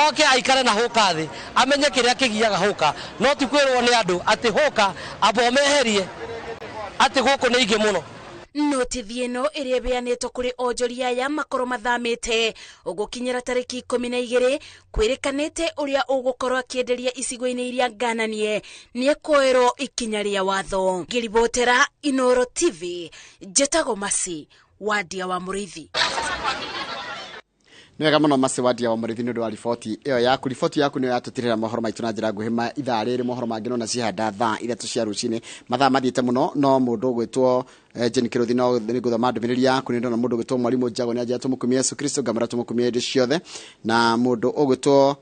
Oke aikare na hũka thĩ amenye kĩrĩa kĩgiaga hũka, no ti kwĩrwo nĩ andũ atĩ hũka amba meherie atĩ gũkũ nĩ ingĩ mũno. Notithi ĩno ĩrĩa ĩbeanĩtwo kũrĩ onjoria aya makorwo mathamĩte ũgũkinyĩra tarĩki 12 kwĩrĩkanĩte ũrĩa ũgũkorwo akĩenderia icigo-inĩ iria ngananie nĩ ekoerwo ikinya rĩa watho. Ngĩribotera Inooro TV, njĩtagwo Masi Wadia wa Mũrĩithi. Nĩ wega mũno Masi Wadia wa Mũrĩithi nĩ ũndũ wa riboti ĩyo yaku. Riboti yaku nĩyo yatũtirĩra mohoro maitũ na njĩra nguhĩ ma ithaa rĩrĩ. Mohoro mangĩ no na cihanda thaa 3 cia rũcinĩ, mathaa mathiĩte mũno, no mũndũ ũgwĩtwo Jeni Kĩrũthi no nĩngũthoma ndũmĩrĩri yaku. Nĩ ndona mũndũ ũgwĩtwo Mwarimũ Njago nĩ anjĩra tũmũkumie Yesu Kristo, ngamũra tũmũkumie hĩndĩ ciothe, na mũndũ ũgwĩtwo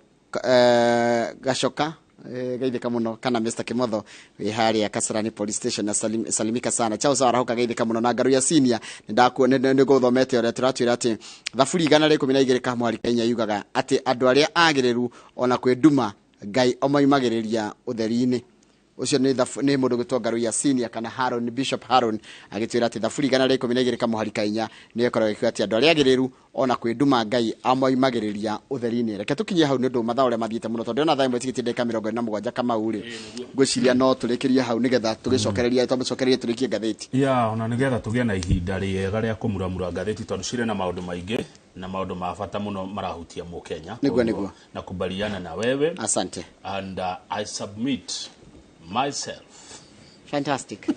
Gacoka geithĩka mũno kana Mr. Kimotho wĩ harĩa Kasarani police station na salimika sana. Chao sawa rahoka geithĩka mũno na Ngaru ya senior nĩ gũthomete ũrĩa tũratwĩra atĩ thaburi 112 kamwarika-inya yugaga atĩ andũ arĩa agĩrĩru ona kwĩnduma Ngai omaimagĩrĩria ũtheri-inĩ. Ucio nĩ mũndũ gwĩtwo Ngaru ya senior kana Haron, Bishop Haron agĩtwĩra atĩ thaburi 112 kamwarika-inya nĩ ĩkoragwo ĩkiuga atĩ andũ arĩa agĩrĩru ona kwĩnduma Ngai amoimagĩrĩria ũtheri-inĩ. Reke tũkinyie hau nĩ ũndũ mathaa ũrĩa mathiĩte mũno tondũ ona thaa imwe tigĩtie ndagĩka 47 Kamau rĩ, ngwĩciria no tũrĩkĩrie hau nĩgetha tũgĩcokereria tũrĩkie ngathĩti. Ona nĩgetha tũgĩe na ihinda rĩega rĩa kũmuramura ngathĩti tondũ cirĩ na maũndũ maingĩ na maũndũ ma bata mũno marahutia Mũkenya. Nĩguo na kubaliana na wewe. Asante. And I submit myself. Fantastic.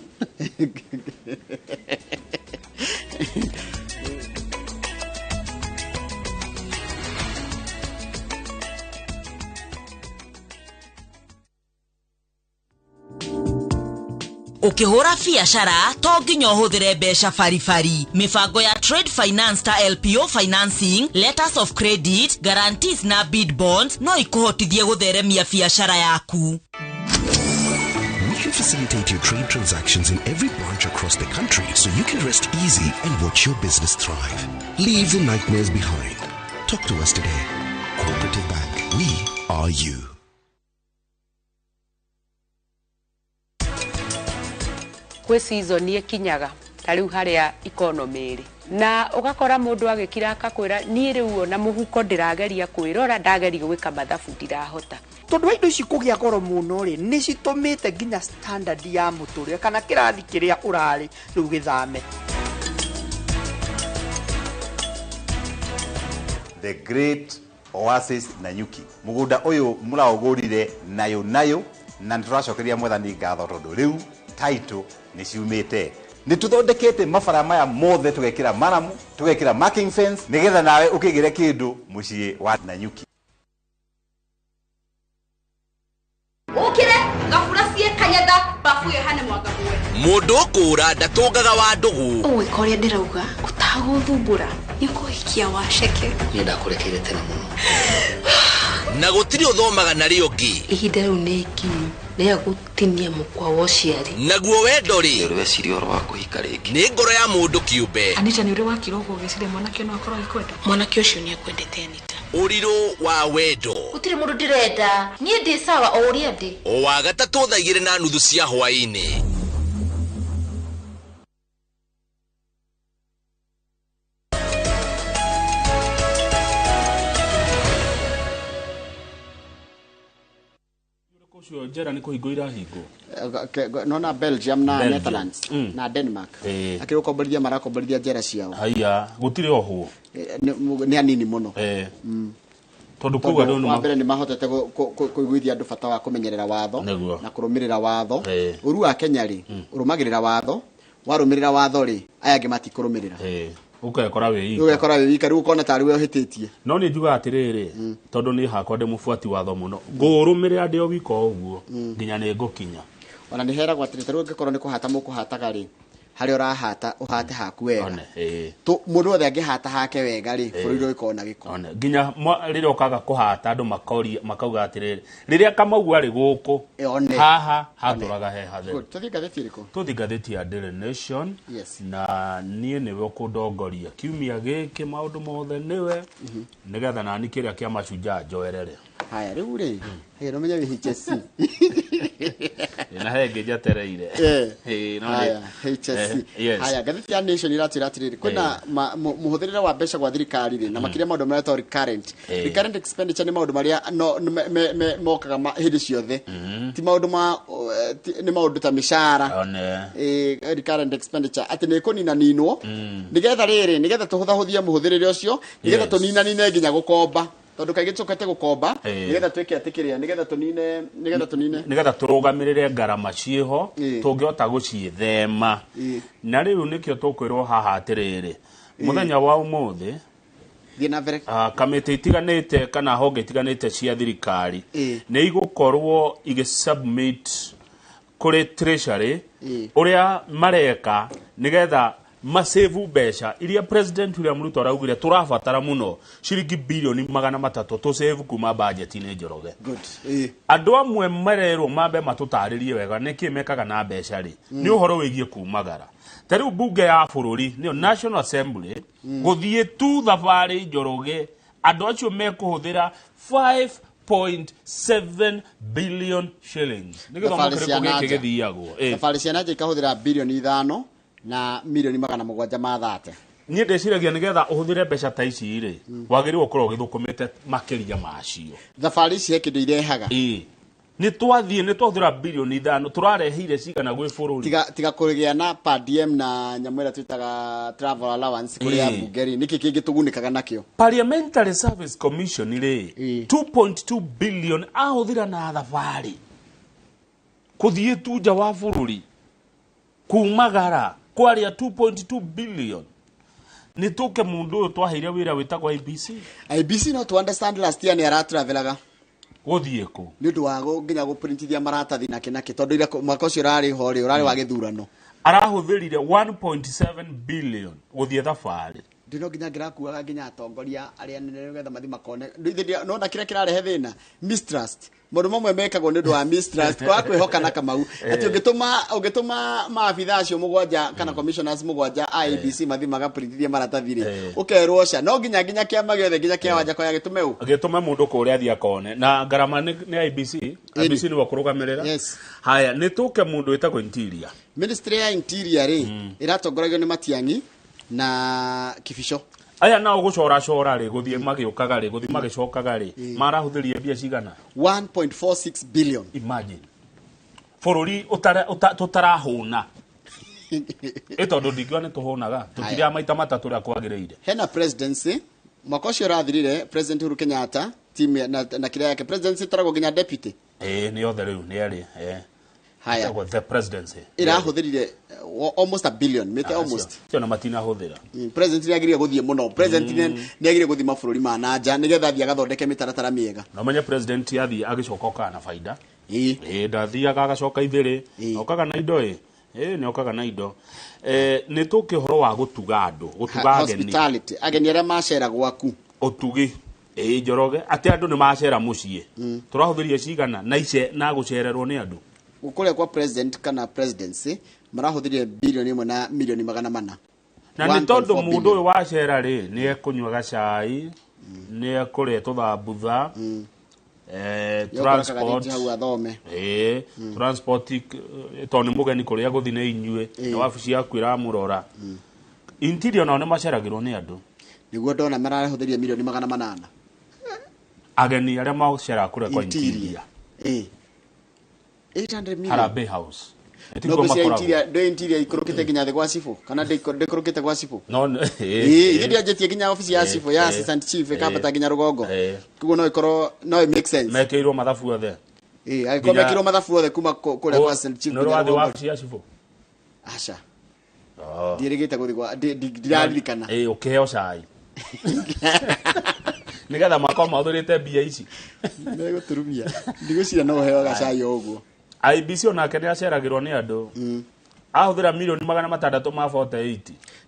Ukihura biashara to nginya ũhũthĩre mbeca baribari. Mifango ya trade finance ta LPO financing, letters of credit, guarantees na bid bonds no ikuhotithie gũtheremia biashara yaku. We can facilitate your trade transactions in every branch across the country so you can rest easy and watch your business thrive. Leave the nightmares behind. Talk to us today. Cooperative Bank. We are you. Kwe season ikinyaga tariu haria economy ri na ugakora mundu agikira akakwira ni riu ona muhuko ndirageria kwirora ndageria gwika mathabu ndirahota tondu indo ici kugia goro muno ri ni citumite nginya standard ya muturire kana kirathi kiria urari riu githame. The great oasis Nanyuki mugunda uyu muraugurire nayo na nituracokeria mwathani ngatho tondu riu title ni ciumite ni tuthondekete mabara maya mothe tugekira maramu tugekira marking fence nigetha nawe ukigire kindu mucii wa Nanyuki ukire gafura cie kanyetha bafu hane mwagabuwe mundu ukura ndatungaga wa ndugu uwe koria ndirauga utaguthumbura nikuhikia waceke ni ndakurekeire tena muno na gutiri uthomaga na rio ngi ihinda riu ni ikinyu nĩa gũtinia mũkwa wa ũciari naguo wendo rĩ nĩ weciria ũhoro wa kũhika rĩngĩ nĩ ngoro ya mũndũ kĩũmbe. Anita nĩ ũrĩ wakira ũguo ũgĩciria mwanake no akorwo agĩkwenda mwanake ũcio nĩ ekwendete Anita ũrirũ wa wendo gũtirĩ mũndũ ndĩrenda niĩ ndĩ sawa o ũrĩa ndĩ o wa gatatũ thaa 2:30 cia hwaĩ-inĩ. Kucio njera ni kuhingo irahingo. Nona Belgium na Netherlands na Denmark. Akĩrokomborithia marakomborithia njera ciao. Haya, gutire oho. Ni anini muno. Tondu kuga ndo wa mbere ni mahotete kuiguithia andu bata wa kumenyerera watho na kurumirira watho. Uru wa Kenya ri urumagirira watho, warumirira watho ri aya angi matikurumirira. Ukekora wika. Ukekora wika riu ukona tari we uhititie. No ni njuga atiriri tondu ni hakwa ndi mufuati watho muno. Ngurumirira ndio wika uguo nginya ni ngukinya. Ona ni hera gwatirite riu ngikoro ni kuhata mukuhataga ri. Hari urahata uhate haku wega. Tu mundu othe angihata hake wega ri buriro ikona giko. Nginya riria ukaga kuhata andu makauga atiriri. Riria Kamau ari guku haha haturaga he hatheru. Tuthi gatheti iriko. Tuthi gatheti ya Daily Nation na nie niwe kundongoria kiumia giki maundu mothe niwe nigetha nani kiria kia macunja njoerere. Haya riu ri no menya HSC na henge jatereire no HSC haya gatheti ya Nation iratira atiriri kwina muhuthirira wa mbeca gwa thirikari ri na makiria maundu maretwo recurrent expenditure ni maundu maria mokaga hindi ciothe ti maundu ni maundu ta mishara recurrent expenditure ati ni kunina ninwo nigetha tuhuthahuthia muhuthirire ucio nigetha tunina nginya gukomba tondu kaigi tukate gukomba nigetha twike atikiria nigetha tunine turugamirire ngarama cieho tungihota guciithema na riu nikio tukwirwo haha atiriri muthenya wa umuthi kamiti itiganite kana honge itiganite cia thirikari ni igukorwo igisubmit kuri treasury uria mareka nigetha masevu mbeca iria president William Ruto araugire turabatara muno ciringi bilioni 300 to save kuma budget ine njoroge andu amwe marerwo mambe matutaririe wega niki mekaga na mbeca ri ni uhoro wigie kumagara tari bunge ya bururi ni National Assembly guthie tu thabari njoroge andu acio mekuhuthira 5.7 billion shillings nigetha mukire kugike githiagwo thabari cia naje ikahuthira bilioni 5 na milioni 700 mathate ni ndeciragia nigetha uhuthire mbeca ta ici ri wagiriwo korwo githukumite makiria macio thabari cia kindu irehaga ni twathira bilioni 5 turarehire cigana gwi bururi tiga kurigia na per diem na nyamwera twitaga travel allowance kuria bungeri niki kingi tugunikaga nakio Parliamentary Service Commission ri 2.2 billion ahuthira na thabari kuthie tuja wa bururi kumagara kwaria 2.2 billion ni tuke mundu uyu twaheire wira witagwa IBC no to understand last year ni aratravelaga guthie ku ni ndu wago nginya guprintithia maratathi nake tondu ira mwaka ucio urari hori urari wa githurano arahuthirire 1.7 billion guthie thabari ndino nginya ngirakuaga nginya atongoria aria nene nigetha mathi makone no na kire kirarehe thina mistrust mundu mamwe mekagwo ni ndu wa mistrust kwa kwihoka na Kamau ati ungituma maabitha acio mugwanja kana commissioners mugwanja IBC mathi magaprintithia maratathi ri ukerwo cia no nginya kiama giothe nginya kia wanja kwa gitume mundu kuria thia kone na ngarama ni IBC ni wakurugamirira haya ni tuke mundu witagwo interior ministry ya interior ri iratongoragio ni Matiang'i na Kibisho aya nao gucora ri guthie magiukaga ri guthie magicokaga ri marahuthirie mbia cigana 1.46 billion imagine bururi tutarahuna itondo ndingwa ni tuhunaga tutiria maita matatu ria kwagiriire hena presidency mwaka ucio rathirire president Uhuru Kenyatta team na kile yake presidency tarago nginya deputy ni othe riu ni ari haya the presidency irahuthirire almost a billion mete almost tena matina huthira president ni agirie guthie muno president ni agirie guthie mabũrũri ma nanja nigetha thia gathondeke mitaratara miega no menye president yathi agicoka na faida ndathiaga agacoka ithiri okaga na indo ni okaga na indo ni tuke horo wa gutuga andu gutuga ageni hospitality ageni aria macera gwaku utugi njoroge ati andu ni macera mucie turahuthirie cigana na ice na gucererwo ni andu ukule kwa president kana presidency marahuthirie bilioni 1 na milioni 400 na ni tondu mundu uyu wacera ri ni ekunywa cai ni ekure tuthambutha transport transport to ni mugeni kuria guthi ni inyue na wabici yaku iramurora interior no ni maceragirwo ni andu niguo ndona marahuthirie milioni 400 ageni aria macera kuria kwa interior 800 million Harambee House no cia interior ikorokete nginya thĩ gwa cibũ kana ndĩkorokete gwa cibũ no ithuĩ njetie nginya office ya cibũ ya assistant chief ĩkambata nginya rũgongo koguo no ĩkorwo no make sense mekĩirwo mathabu othe agĩkorwo mekĩirwo mathabu othe kuma kũrĩa gwa assistant chief nĩ rwathi wabici ya cibũ aca ndirĩgĩte gũthiĩ gwa ndiraririkana ũkĩheo cai nigetha makao mahũthĩrĩte mbia ici nĩgũturumia ndigũcira no ũheo gacai o ũguo IBC onake nĩ aceragĩrwo nĩ andũ ahũthĩra mirioni 648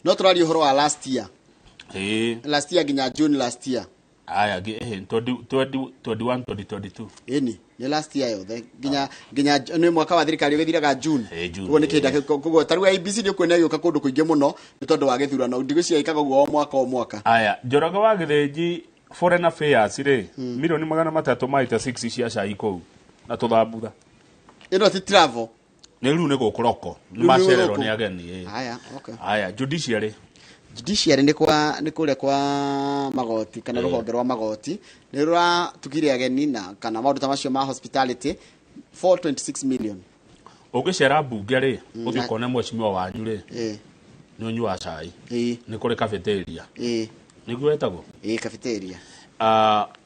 no tũraria ũhoro wa last year last year nginya June last year aya 2022 ĩni nĩ last year yothe nginya nĩ mwaka wa thirikari ũgĩthiraga June koguo nĩ kĩnda koguo tarĩu IBC nĩ kuona gĩũka kũndũ kũingĩ mũno nĩ tondũ wa gĩthurano ndigũcia ikaga ũguo o mwaka aya Njoroge wa Gĩthĩnji foreign affairs mirioni 386 cia cai kũu na tũthambutha ĩno ti travel nĩ rĩu nĩ gũkũroko nĩ macererwo nĩ ageni aya judiciary nĩ kũrĩa kwa magoti kana rũhonge rwa magoti nĩ rũratukire ageni na kana maũndũ ta macio ma hospitality 426 million ũngĩcera mbunge rĩ ũthiĩ kuona mheshimiwa wanyu rĩ nĩ ũnyua cai nĩ kũrĩ cafeteria nĩguo wetagwo cafeteria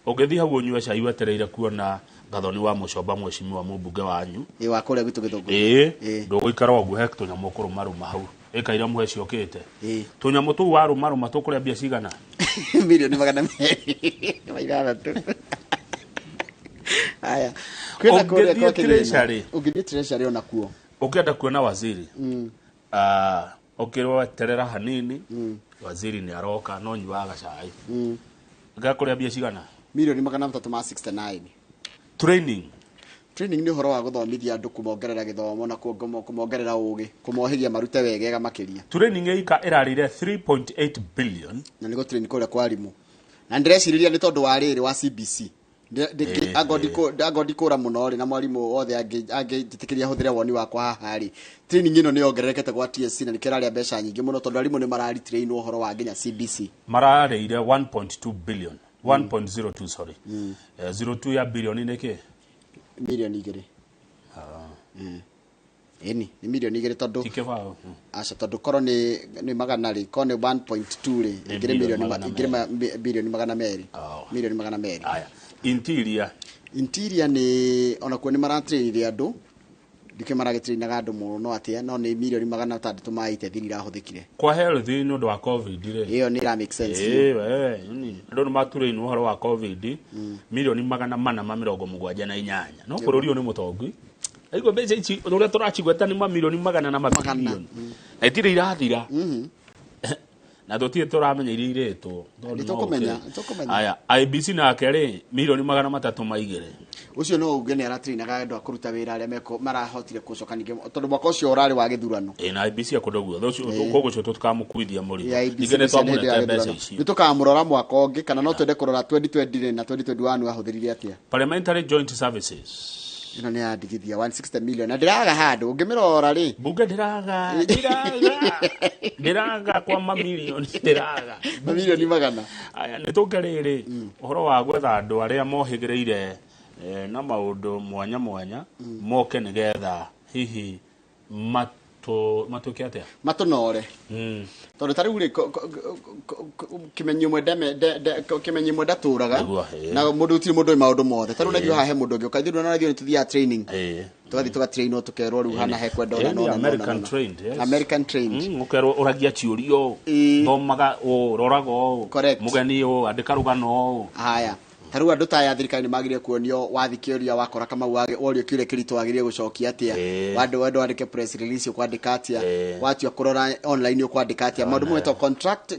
ũngĩthiĩ hau ũnyue cai wetereire kuona gathoni wa mũcomba mheshimiwa mũmbunge wanyu wa kũrĩa gwitũ Gĩthũngũ ndũgũikara ũguo he tũnyamũ kũrũmarũma hau ĩkaira mũhe ciokĩte tũnyamũ tũu warũmarũma tũkũrĩa mbia cigana mirioni 200 aya ũngĩthiĩ treasury ona kuo ũkĩenda kuona waziri ũkĩrweterera hanini waziri nĩ aroka no nyuaga cai ngakũrĩa mbia cigana mirioni 369 training nĩ ũhoro wa gũthomithia andũ kũmongerera gĩthomo na kũmongerera ũũgĩ kũmoheria marute wegega makĩria training ĩika ĩrarire 3.8 billion na nĩgo training kũrĩa kwa arimũ na ndĩreciria nĩ tondũ wa rĩrĩ wa CBC agodi kũra mũno rĩ na mwarimũ othe angĩtĩkĩria hũthĩre woni wakwa haha rĩ training ĩno nĩ yongererekete gwa TSC na nĩkĩraria mbeca nyingĩ mũno tondũ arimũ nĩ mararitrain ũhoro wa nginya CBC mararĩire 1.2 billion 1.02 sorry 02 ya billion nĩ kĩ milioni 2 eni ni milioni 2 tondu tikebao aca tondu koro ni magana ri ko ni 1.2 ri ingire milioni bilioni 200 milioni 200 aya interior ni ona kuo ni maratrainire andu ndike maragitrainaga andu muno atia no ni milioni 600 maite thiri irahuthikire kwa health ni undu wa covid ri iyo ni ra make sense andu ni maturainwo horo wa covid milioni 478 no bururi ni mutongi aigo mbeca ici uria turachigweta ni mamilioni 100 na mamilioni na itire irathira na tutire turamenya iria iretwo tukumenya aya IBC na kere milioni 300 maigire ucio no uge ni aratrinaga andu akuruta wira aria marahotire kucokanige tondu mwaka ucio urari wa githurano na IBC akodoguo ucio koguo tukamukuithia muri igene twamurete mbeca ici nitukamurora mwaka ungi kana no twende kurora 2020 na 2021 wahuthirire atia parliamentary joint services ino ni adigithia 160 million na ndiraga handu ungimirora ri bunge ndiraga kwa mamilioni ndiraga mamilioni 100 aya nitugerere uhoro wa gwetha andu aria mohigireire na maundu mwanya moke nigetha hihi matuke matunore tondu tariu ri kimenyi mwe ndaturaga na mundu utiri mundu maundu mothe tariu nagio hahe mundu ngi ukaithirwo na nagio nituthia training tugathi tugatrainwo tukerwo riu hana he kwenda ona American trained ukerwo uragia ciurio thomaga roraga mugeni andika rugano haya tariu andu ta ya thirikari ni magire kuonio wathikiria wakora kama worio kire kirito wagire gucokia atia wandu andike press release kwandika atia watio kurora online kwandika atia maundu mweto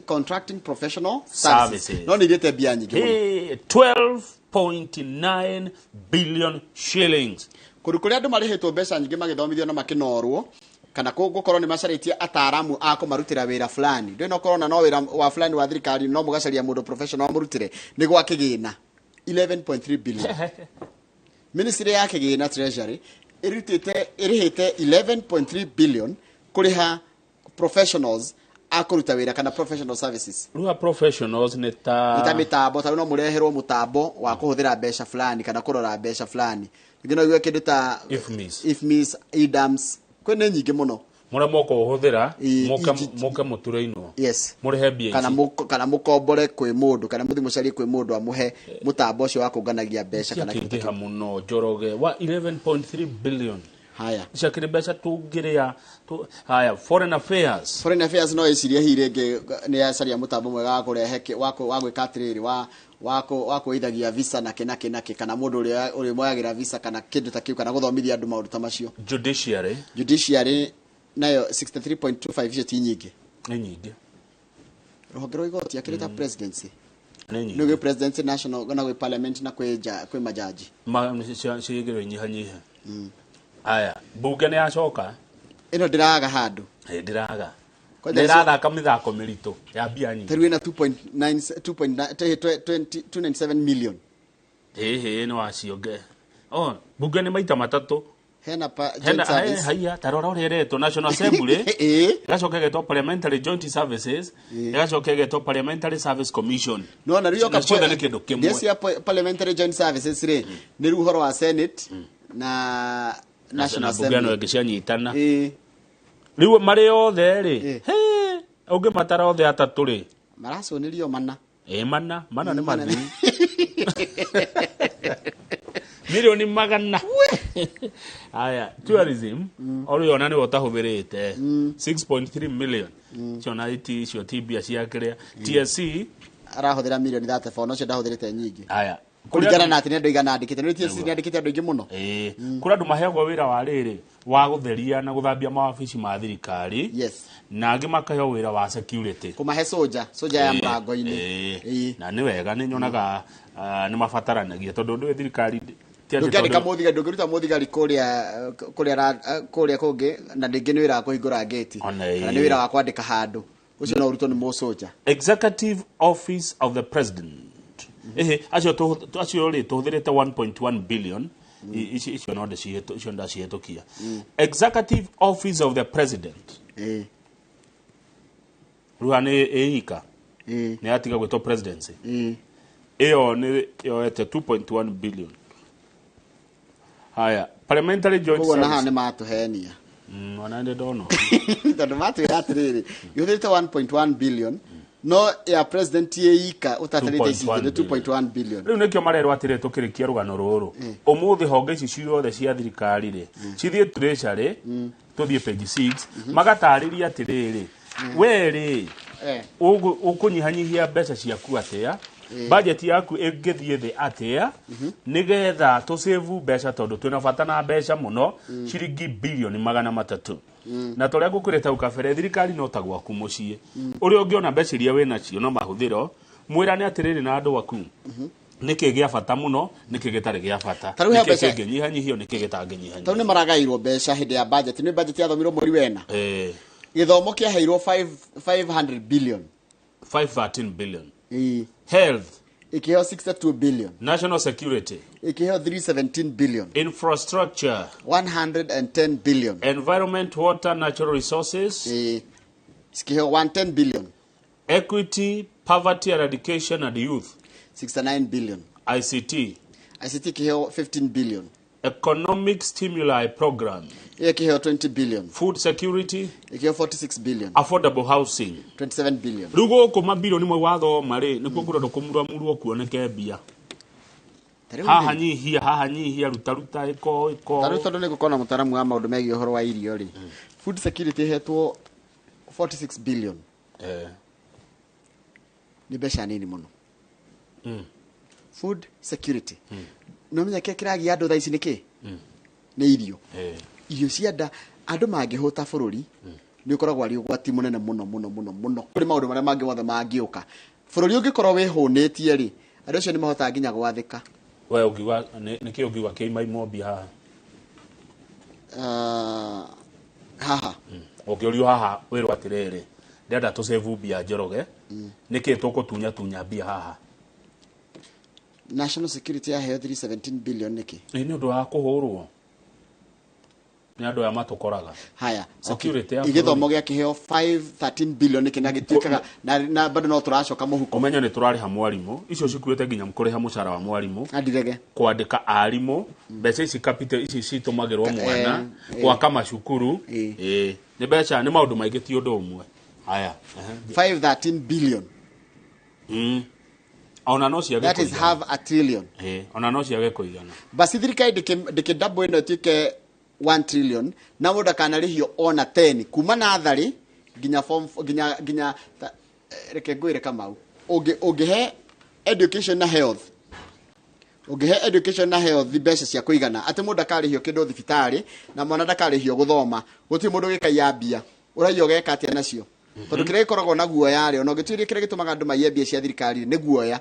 contracting professional services no ni rete bia nyingi 12.9 billion shillings kurukuri andu marihetwo mbeca nyingi magithomithio na makinorwo kana gukorwo ni macaritie ataramu ako marutira wira fulani ndio no korona no wira wa fulani wa thirikari no mugacaria mundu professional murutire ni gwa kigina 11.3 billion ministry ya kigina treasury irihite 11.3 billion kuriha professionals akuruta wira kana professional services Rua professionals nita mitambo ta no mureherwo mutambo wa kuhuthira mbeca fulani kana kurora mbeca fulani ngino iwe kindu ta IFMIS IDAMS kwene nyingi muno mura moko uhuthira moka mutureino yes murehe mbia kana mukombore kwi mundu kana muthi mucari kwi mundu amuhe mutambo ucio wa kunganagia mbeca kana kindu muno Njoroge wa 11.3 billion haya shakire mbeca tungiria haya foreign affairs no iciria hirenge ni yacaria mutambo mwega wa kurehe wa gwika atiriri wa kuithagia visa na kenake kana mundu uri moyagira visa kana kindu ta kiu kana guthomithia andu maundu ta macio judiciary nayo 63.25 icio ti nyingi ni nyingi ruhongero igoti akirita presidency ni gwe presidency national na gwe parliament na kwe majaji cigiro nyihanyiha aya bunge ni yacoka ino ndiraga handu ndiraga ndirathaka mithako miritu ya mbia nyingi tari wina 2.97 million ni wacionge bunge ni maita matatu hena haya tarora urereto National Assembly gacoke geto Parliamentary Joint Services gacoke geto Parliamentary Service Commission no na rio ka kindu kimwe yes ya Parliamentary Joint Services ni ruhoro wa Senate na National Assembly no gicianyitana riu mari othe ri unge matara othe atatu ri maraconirio mana mana ni mathi milioni magana aya tourism ori ona ni wotahubirite 6.3 million chona iti cio tibia cia kiria TSC arahuthira milioni 34 no cio ndahuthirite nyingi aya kuringana na atini andu igana andikite ni TSC ni andikite andu ingi muno kura andu maheagwo wira wa riri wa gutheria na guthambia mawabici ma thirikari yes na angi makaheo wira wa security kumahe soja ya mrango-ini na ni wega ni nyonaga ni mabataranagia tondu ndu thirikari ndukandika muthiga ndukiruta muthigari kuria kungi na ndingi ni wira wa kuhingura gate kana ni wira wa kwandika handu ucio no urutwo ni musoja executive office of the president acio ri tuhuthirite 1.1 billion icio no ndiciheto icio ndacihetokia executive office of the president ruhane eika ni atiga gwetwo presidency iyo ni yoete 2.1 billion haya Parliamentary Joint Service kuona ni matuhenia wanaende dono tondu matu atiriri yuthirite 1.1 billion no ya president yeika utatarite ici 2.1 billion riu nikio marero atire tukirikia rugano ruru umuthi honge ici ciothe cia thirikari ri cithie treasury tuthie page 6 magatariria atiriri weri ukunyihanyihia mbeca ciaku atia budget yaku ingithie thi atia nigetha tu save mbeca tondu twina bata na mbeca muno ciringi bilioni 300 na toria gukureta ukabere thirikari no tagwa ku mucie uri ungiona mbeca iria wina cio no mahuthiro mwirane atiriri na andu aku niki gia bata muno niki gitari gia bata niki nyihanyihio niki gitanginyihanyihio tondu ni maragairwo mbeca hindi ya budget ni budget yathomirwo mweri wena githomo kiaheirwo 500 billion 513 billion health ikiheo 62 billion national security ikiheo 317 billion infrastructure 110 billion environment water natural resources ikiheo 110 billion equity poverty eradication and youth 69 billion ICT ikiheo 15 billion economic stimuli program ikiheo 20 billion food security ikiheo 46 billion affordable housing 27 billion rugo ko mabilioni mwe watho mari nikuo ngura dokumura muru okuoneke mbia haha nyihia ruta iko taruto ndo nikukona mutaramu wa maundu megi uhoro wa irio ri food security hetwo 46 billion ni besha nini muno food security no menya kiragia andu thaici niki ni irio irio cianda andu mangihuta bururi ni ukoragwo ari ugwati munene muno kuri maundu maria mangi mothe mangiuka bururi ungikorwo wihunitie ri andu acio ni mahota nginya gwathika we ugiwa niki ugiwa keima imobia haha ukiorio haha wirwa atiriri ndenda tu save bia Njoroge niki tunya bia haha national security ya 317 billion niki ni undu wa kuhurwo ni andu ya matukoraga haya security ya igithomo gya kiheo 513 billion kina gitwikaga na bado no turacoka muhuko umenya ni turariha mwarimu icio cikuite nginya mukuriha mucara wa mwarimu adirege kwandika arimu mbeca ici capital ici citumagirwo mwana gwaka macukuru ni mbeca ni maundu maingi ti undu umwe haya 513 billion ona no ciage that is half a trillion ona no ciage kuigana basi thirikari ndike double ino tike 1 trillion na muda kana rihio ona 10 kuma na athari ginya form ginya reke gwire kamau ogehe education na health mbeca cia kuigana ati muda karihio kindu thibitari na mwana ndakarihio guthoma guti mundu gikaia mbia uraio geka atia nacio tondu kire gikoragwo na guoya ari ona gituirie kire gitumaga andu maie mbia cia thirikari ni guoya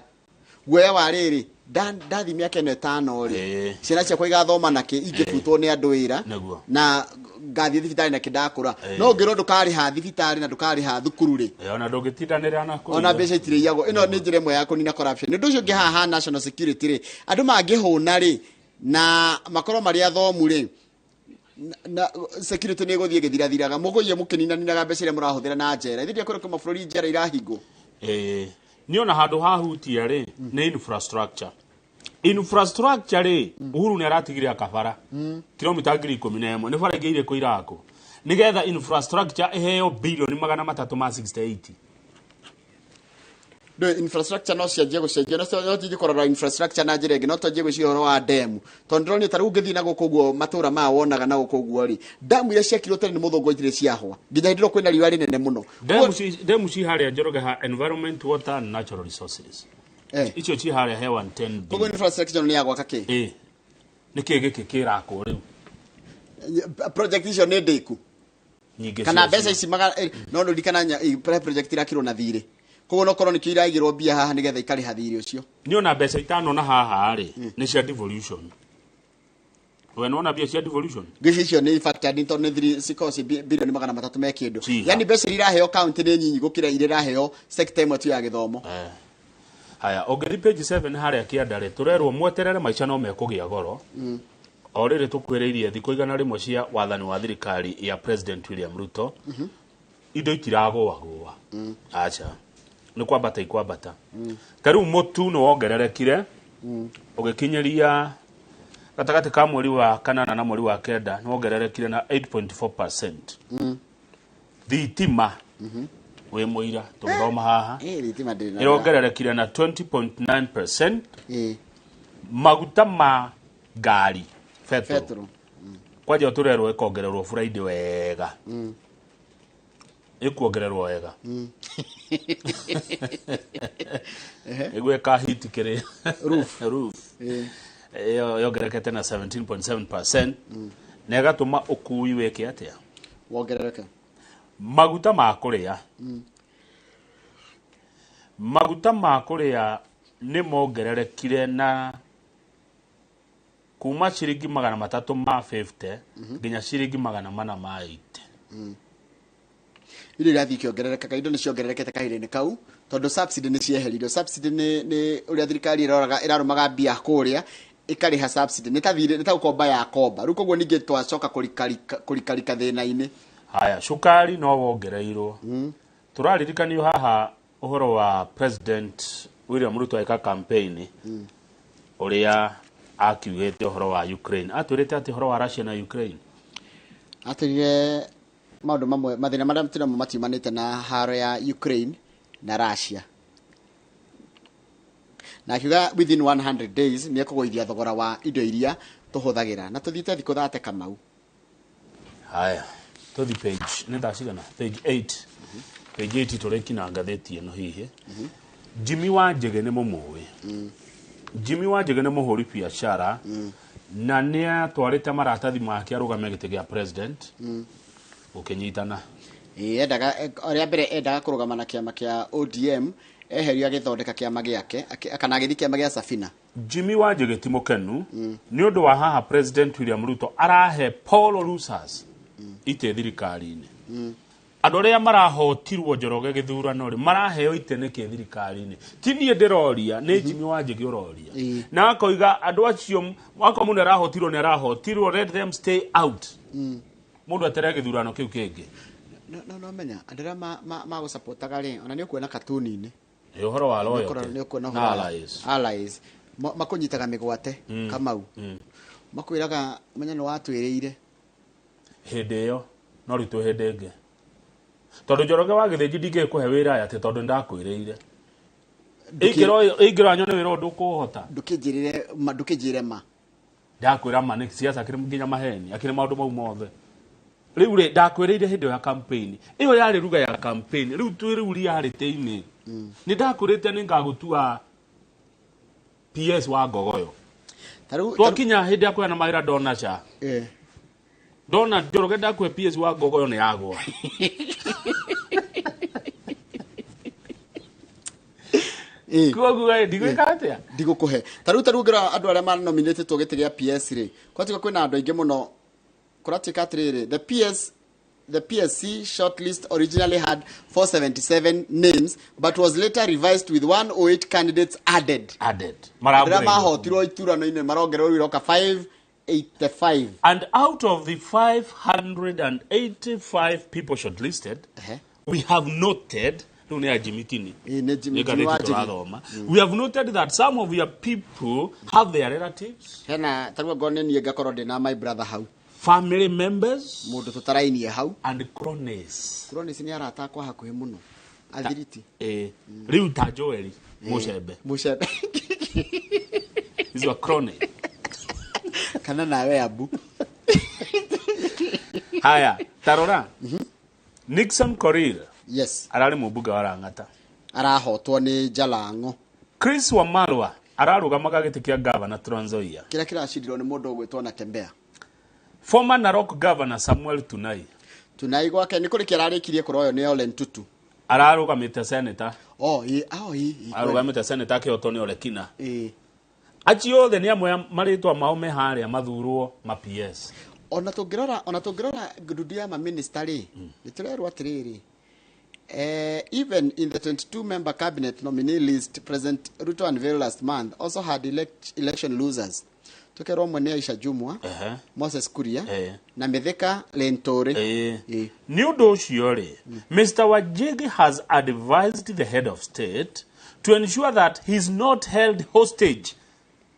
wa riri ndathi miaka ino 5 ri ciana cia kuiga thoma nake ingifutwo ni andu wira na ngathi thibitari na kidakura no ngiro ndukari ha thibitari na ndukari ha thukuru ri ona ndungitidanira na ku ona mbeca itire yago ino ni njire mwe ya kunina corruption ndu cio ngihaha national security ri andu mangihuna ri na makoro mari athomu ri na security ni guthie githirathiraga mugoye mukinina ninaga mbeca ire murahuthira na njera ithia kuri kuma bururi njera irahingo ni ona handu hahutia ri ni infrastructure ri Uhuru ni aratigire akabara kilomita 11 ni bara ngeire ko irako nigetha infrastructure eheo bilioni 368 do infrastructure no cia jego cia no cia korora infrastructure na njira no to jego cia horo wa dam tondro ni taru ngithi na gukuguo matura ma wonaga na gukuguo ri dam ira cia kilotene ni muthongo itire cia hwa nginya ndiro kwina riwa rinene muno dam ci haria njoroge ha environment water and natural resources icio ci haria hewa 10 kogo infrastructure ni yagwa kake ni kigiki kirako riu project icio ni ndiku nyingi kana mbeca ici no ndikana project ira kiro na thire kogo no korwo ni kiragirwo bia haha nigetha ikari hathiri ucio ni ona mbeca itano na haha ri ni cia devolution we no na bia cia devolution gici icio ni factor ni tondu 3 bilioni 300 me kindu yani mbeca iraheo county ni nyinyi gukira ire raheo sector imwe tu ya githomo haya ogeri page 7 haria kiandare turerwo mweterere maica no mekugia goro orire tukwiriirie thiko igana rimwe cia wathani wa thirikari ya President William Ruto indo itiragwa acha ni kwambata ikwambata tariu mutu no wongererekire ugikinyeria gatagati ka mweri wa kanana na mweri wa kenda no wongererekire na 8.4%. Thitima we muira tuthoma haha thitima ndina irongererekire na 20.9%. Maguta ma ngari petrol kwaje turerwo ikongererwo Friday wega ikuongererwo wega igwe ka hit kire roof yongerekete na 17.7%. na igatuma ukui weke atia wongerereka maguta ma kuria ni mongererekire na kuma ciringi 350 nginya ciringi 480. Ile irathi kiongerereka kaindo ni ciongererekete kahire-ini kau tondu subsidy ni cieheririo. Subsidy ni uria thirikari irarumaga bia kuria ikariha subsidy ni ta ukomba ya komba riu koguo ninge twacoka kurikarika thina-ini. Haya shukari no wongereirwo turaririkanio haha uhoro wa President William Ruto aika campaign uria akiugete uhoro wa Ukraine atwirite ati uhoro wa Russia na Ukraine atirire maundu mamwe mathina maria mtira matiumanite na haro ya Ukraine na Russia na kiuga within 100 days ni ekugoithia thogora wa indo iria tuhuthagira na tuthite thiko thate kamau. Haya tuthi page nenda cigana page 8 page 8 turekina ngatheti ino hihi Jimmy Wanjege ni mumuwi Jimmy Wanjege ni muhuri biashara na nia twarite maratathi make arugame gite gia president ukinyitana endaga oria mbere endaga kurugama na kiama kia ODM eheria githondeka kiama giake kana agithi kiama gia Safina. Jimmy Wanjege timukenu ni undu wa haha President William Ruto arahe Paul Rusas ite thirikari-ini andu aria marahotirwo Njoroge githurano ri maraheo itene ke thirikari-ini ti nie ndiroria ni Jimmy Wanjege uroria na akoiga andu acio wako mundu arahotirwo ni arahotirwo let them stay out mundu atere githurano kiu kingi no menya andira ma go supportaga ri ona ni ukuona katuni-ini uhoro wa loyo ni ukuona allies makunyitaga migwate Kamau makwiraga menya no watwiriire hindi iyo no ritu hindi ingi tondu Njoroge wa Githĩnji ndingĩkuhe wĩra aya ati tondu ndakwĩrĩire ingĩro anyone wĩra ũndũ kũhota ndũkĩnjĩre ma ndakwĩra ma nĩ siasa kĩrĩ nginya maheni akĩrĩ maũndũ mau mothe rĩu rĩ ndakwĩrĩire hĩndĩ ya campaign ĩyo yarĩ ruga ya campaign rĩu rĩu yarĩ tĩinĩ nĩ ndakwĩrĩte nĩ ngagũtua PS wa Ngogoyo twakinya hĩndĩ ya kũheana mawĩra ndona cha ndona Njoroge ndakũhe PS wa Ngogoyo nĩ yagwa kuoguo ndigwĩka atĩa ndigũkũhe tarĩu ngira andũ arĩa manominated gĩtĩ gĩa PS rĩ kwatika kwĩna andũ aingĩ mũno kũratika atĩrĩrĩ the PSC shortlist originally had 477 names but was later revised with 108 candidates added arĩa mahotirwo iturano-inĩ marongererwo iroka 585 and out of the 585 people shortlisted we have noted we have noted that some of your people have their relatives hena tarua ngone nie ngakorwo ndina my brother hau family members mundu tutarainie hau and cronies ni arata kwa hakuhi muno athiriti riu ta Joeli mucembe hizo crony kana nawe abu haya tarora Nixon Korir yes arari mubunge wa Lang'ata arahotwo ni Jalango Chris Wamalwa ararugamaga giti kia governor Trans Nzoia kira kiracindirwo ni mundu ugwitwo na Tembea former Narok governor Samuel Tunai gwake ni kuri kirarikirie kuroyo ni Ole Ntutu ararugamite senator arugamite senator Kĩoto ni Ole Kina aci othe ni amwe maritwa mao me haria mathurwo ma PS ona tungirora ngundi ya ma minister ri niturerwo atiriri even in the 22 member cabinet nominee list President Ruto unveiled last month also had election losers tukerwo mwe Aisha Jumwa Moses Kuria na Mithika Lentore ni undu ucio ri Mr. Wajigi has advised the head of state to ensure that he is not held hostage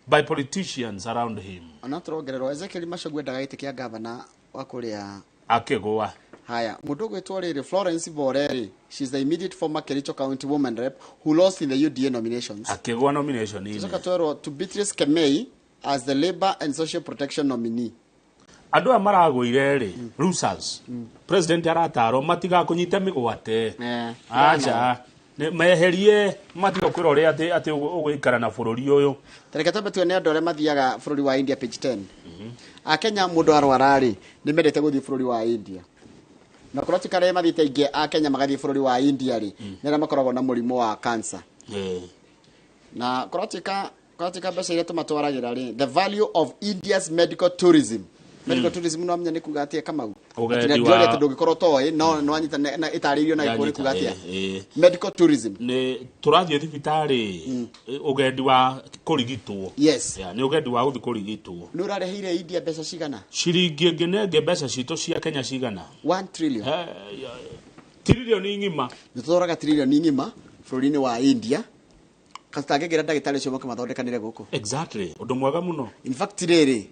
by politicians around him ona turongererwo Ezekiel Machagua ndagaitia governor wa kuria akigwa haya mundu gwitwo riri Florence Boreri she's the immediate former Kericho County woman rep who lost in the UDA nominations akigwa nomination ile to Beatrice Kemei as the Labor and Social Protection nominee andu amaragwire ri losers president arataro matiga kunyita migwate acha meherie matiga kwirore ati ugikara na bururi uyu tareka tabatu ne andore mathiaga bururi wa India page 10 Akenya mundu arwara ri ni mendete guthii bururi wa India na kuratika re mathite inge Akenya magathii bururi wa India ri nira makoragwo na murimo wa cancer na kuratika besa ile tumatwaragira ri the value of India's medical tourism no amenya ni kuga atia Kamau ndio tungikorwo toy no anyita na itaririo na ikore kuga atia medical tourism ni turathie thibitari ugendi wa kurigitwo yes ni ugendi wa guthi kurigitwo ni urareheire India mbeca cigana ciringi nginenge mbeca cito cia Kenya cigana 1 trillion trillion ngima nitoraga trillion ngima bururi-ini wa India katagegera ndagitari cio moke mathondekanire guku exactly undu mwega muno in fact riri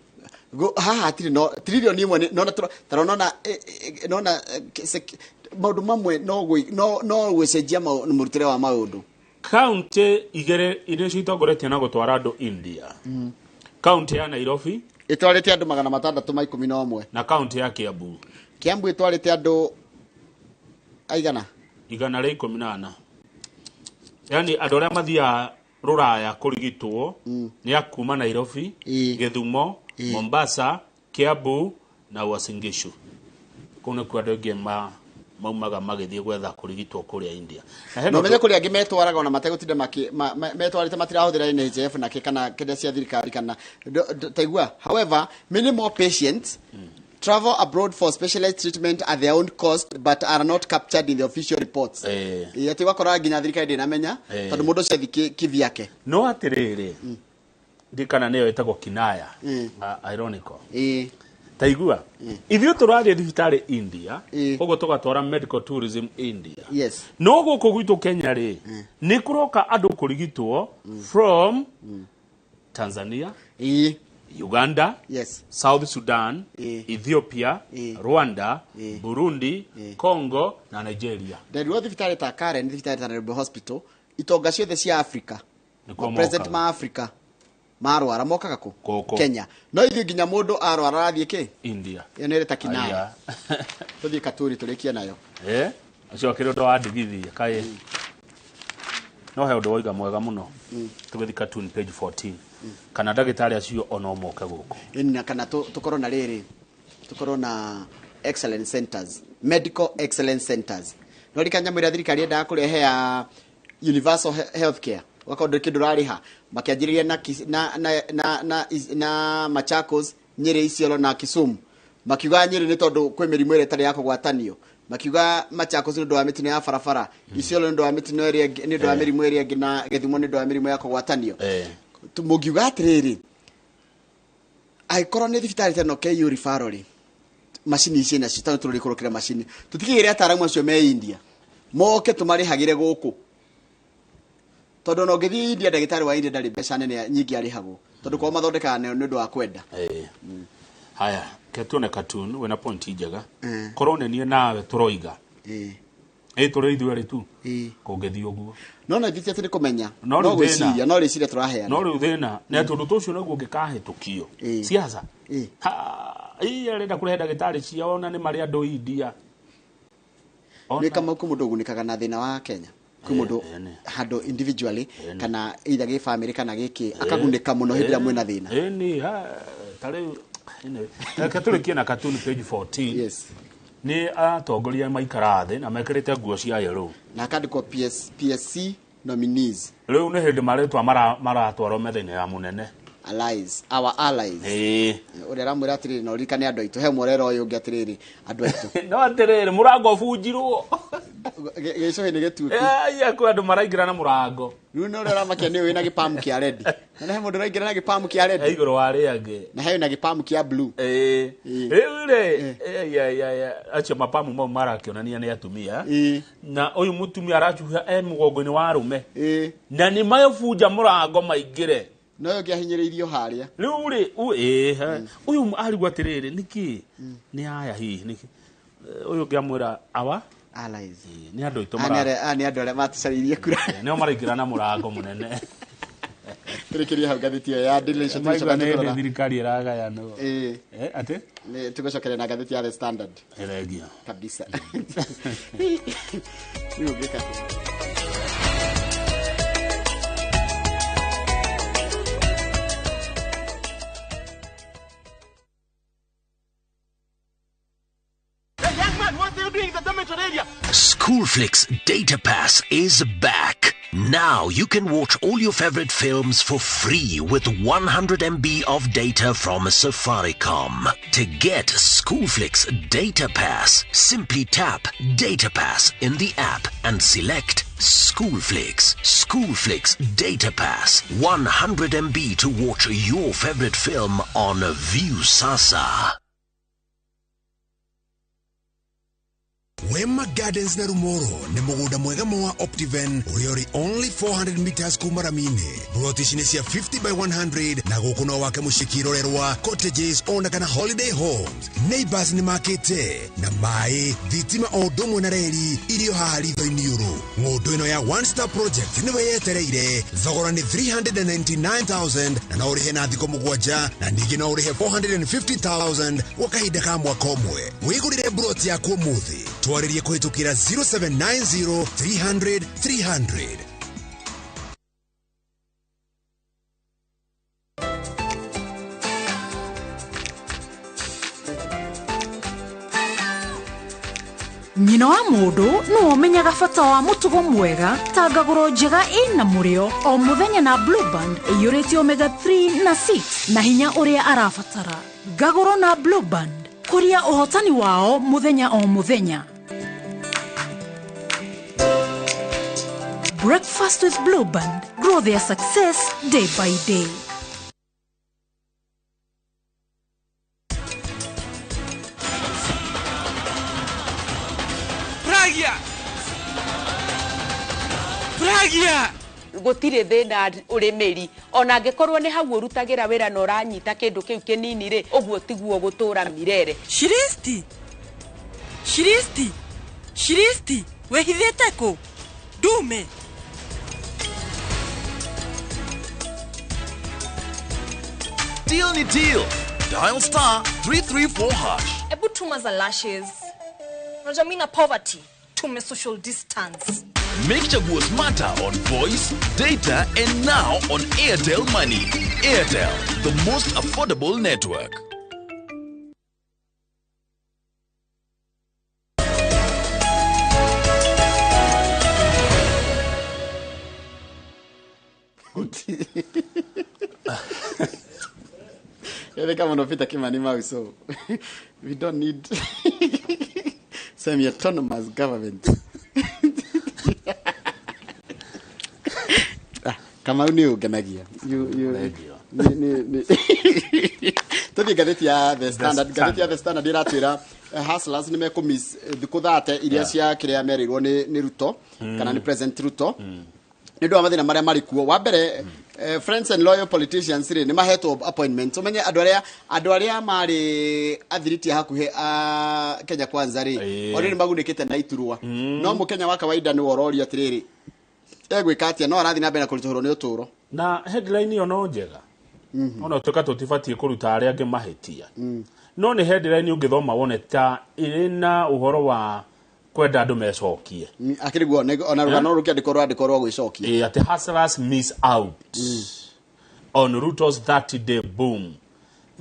atiri no trillion imwe no tarona maundu mamwe no gwecenjia murutire wa maundu county igere iria citongoretie na gutwara andu India county ya Nairobi itwarite andu 611 na county ya Kiambu itwarite andu aigana 114 yani andu aria mathia ruraya kurigitwo ni akuma Nairobi Githumo Mombasa Kiambu na Uasin Gishu kuna kwa doge maumaga magithie gwetha kurigitwo kuria India no menye kuria angi metwaraga ona mategutinda metwarite matirahũthĩra NHF na kana kĩrĩa cia thirikari kana taigua however many more patients travel abroad for specialized treatment at their own cost but are not captured in the official reports yati wakora nginya thirikari ndinamenya tondu mundu cia kivi yake no atiriri ndikana niyo etagwo kinaya ironical taigua ithuĩ tũrathiĩ thibitarĩ India ũguo tũgatwara medical tourism India yes no gũkũ gwitũ Kenya rĩ nĩ kũroka andũ kũrigitwo from Tanzania Uganda yes South Sudan Ethiopia Rwanda Burundi Congo na Nigeria nderirwo thibitarĩ ta Karen thibitarĩ ta Nairobi Hospital itonga ciothe cia Africa president ma Africa marwara mokaga ku Kenya no ithuĩ nginya mũndũ arwara arathiĩ kĩ India ĩyo nĩ ta kinaya tũthiĩ katuri tũrĩkie nayo acio kĩrĩ ũndũ wa ndigithia kaĩ no he ũndũ woiga mwega mũno tũgĩthi cartoon page 14 kana ndagĩtarĩ acio ono moke gũkũ ĩna kana tũkorwo na rĩrĩ tũkorwo na excellence centers medical excellence centers no rikanyamwĩra thirikari yendaga kũrehe ya universal healthcare wakondo kĩndũ rarĩha makĩanjĩrĩria na Machakos Nyeri Isiolo na Kisumu makiuga Nyeri nĩ tondũ kwĩ mĩrimũ ĩrĩa ĩtarĩ ya kũgwatanio makiuga Machakos nĩ ũndũ wa mĩtino ya barabara Isiolo nĩ ũndũ wa mĩtino ĩrĩa nĩ ũndũ wa mĩrimũ ĩrĩa ĩngĩ na Gĩthumo nĩ ũndũ wa mĩrimũ ya kũgwatanio mũngiuga atĩrĩrĩ aikorwo nĩ thibitarĩ teno KU referral macini ici nacio tano tũrĩkũrũkĩra macini tũtigĩrĩre ataramu acio me India moke tũmarĩhagĩre gũkũ tondũ no ngĩthiĩ India ndagĩtarĩ wa India ndarĩ mbeca nene nyingĩ arĩhagwo tondũ kwa mathondeka nĩ ũndũ wa kwenda haya ketone cartoon wena point njega korwo nenie nawe tũroiga tũrĩ ithuĩ tu kũngĩthiĩ ũguo no na thitia tũrĩ kũmenya no gwĩciria no rĩciria tũraheana no rĩu thĩna nĩ atĩ ũndũ tũcio naguo ũngĩkahĩtũkio siasa arenda kũrehe ndagĩtarĩ ciao na nĩ marĩ andũ India nĩ kama mũndũ ũgunĩkaga na thĩna wa Kenya kwĩ mũndũ handũ individually kana either gĩ family kana gĩkĩ akagunĩka mũno hĩndĩ ĩrĩa mwĩna thĩna tarĩ reke tũrĩkie na cartoon page 14 yes nĩ atongoria maikara thĩ na mekĩrĩte nguo cia yellow na akandĩkwo PSC nominees rĩu nĩ hĩndĩ maretwa maratwarwo metha-inĩ ya mũnene allies our allies ũrĩa ramwĩra atĩrĩrĩ no rikane andũ aitũ he mwerero ũyũ ũngĩ atĩrĩrĩ andũ aitũ no atĩrĩrĩ mũrango ũbunjirwo gĩcoĩ nĩ gĩtuĩku kwĩ andũ maraingĩra na mũrango rĩu no ũrĩa ũramakia nĩ wĩna gĩpamu kĩa red na he mũndũ ũraingĩra na gĩpamu kĩa red igũrũ wa arĩa angĩ na he na gĩpamu kĩa blue rĩu rĩ acio mapamu mau marakĩonania nĩ atumia na ũyũ mũtumia aracuha mũgongo-inĩ wa arũme na nĩ mabunja mũrango maingĩre no yo gĩahinyĩrĩirio harĩa rĩu rĩ ũyũ arigwo atĩrĩrĩ nĩkĩ nĩ aya hihi nĩkĩ ũyũ ngĩamwĩra awa allies nĩ andũ aitũ nĩ andũ arĩa matũcarĩirie kura nĩo maraingĩra na mũrango mũnene tũrĩkĩrie hau ngathĩti ĩyo ya Daily Nation nĩ thirikari ĩragayanwo atĩ tũgũcokeria na ngathĩti ya The Standard ĩrengia kabisa rĩu ngĩka Schoolflix Data Pass is back. Now you can watch all your favorite films for free with 100 MB of data from Safaricom. To get Schoolflix Data Pass, simply tap Data Pass in the app and select Schoolflix. Schoolflix Data Pass. 100 MB to watch your favorite film on View Sasa. Wema Gardens na Rumoro ni mũgũnda mwega wa Optiven ũrĩa ũrĩ only 400 meters kuma Ramine. Plot ici nĩ cia 50 by 100 na gũkũ no wake mũciĩ kĩrorerwa, cottages ona kana holiday homes. Neighbors nĩ makĩte na maĩ, thitima o ũndũ ũmwe na reri irio haha ritho-inĩ Inooro. Ng'ũndũ ĩno ya One Star Project nĩwe yetereire, thogora nĩ 399,000 na no ũrĩhe na thikũ mũgwanja na ningĩ no ũrĩhe 450,000 gwa kahinda ka mwaka ũmwe. Wĩgũrĩre plot yaku ũmũthĩ. Twarĩrie kũhĩtũkĩra 0790 300 300. Nyina wa mũndũ no ũmenyaga bata wa mũtugo mwega ta ngagũro njega ĩna mũrĩo o mũthenya na Blue Band ĩiyũrĩte omega 3 na 6 na hinya ũrĩa arabatara. Ngagũro na Blue Band kũria ũhotani wao mũthenya o mũthenya. Breakfast with Blue Band. Grow their success day by day. Pragia gutire thina urimiri ona angikorwo ni hau urutagira wira na uranyita kindu kiu kinini ri uguo tiguo gutura mirere. Shiristi wehithite ku dume Deal ni deal. Dial star 334 hash. Ebu tuma za lashes. Unajua mimi na poverty. Tume social distance. Make chaguo smarter on voice, data, and now on Airtel Money. Airtel, the most affordable network. Ele kama unapita Kimani Mau, so we don't need semi-autonomous government. Kama uniugenagia Tobi gazeti ya The Standard iratwira hustlers nimekumiss thiku thate iria cia kiria merirwo ni Ruto kana ni President Ruto nindo amathina maria mari kuo wa mbere friends and loyal politicians ni mahetwo appointments umenye andu aria mari athiriti hakuhe a Kenya Kwanza ri ori ni magunikite na iturwa no mu Kenya wa kawaida ni wororia atiriri egwika atia no arathi na mbere kurituhurwo ni uturo na headline yo no njega ona tuka tutibatie kuruta aria ange mahetia no ni headline ungithoma wone ta ina uhoro wa kwenda andu mecokie akiriguo ona rugano rukia ndikorwo gwicokia ati hustlers miss out on Ruto's 30-day boom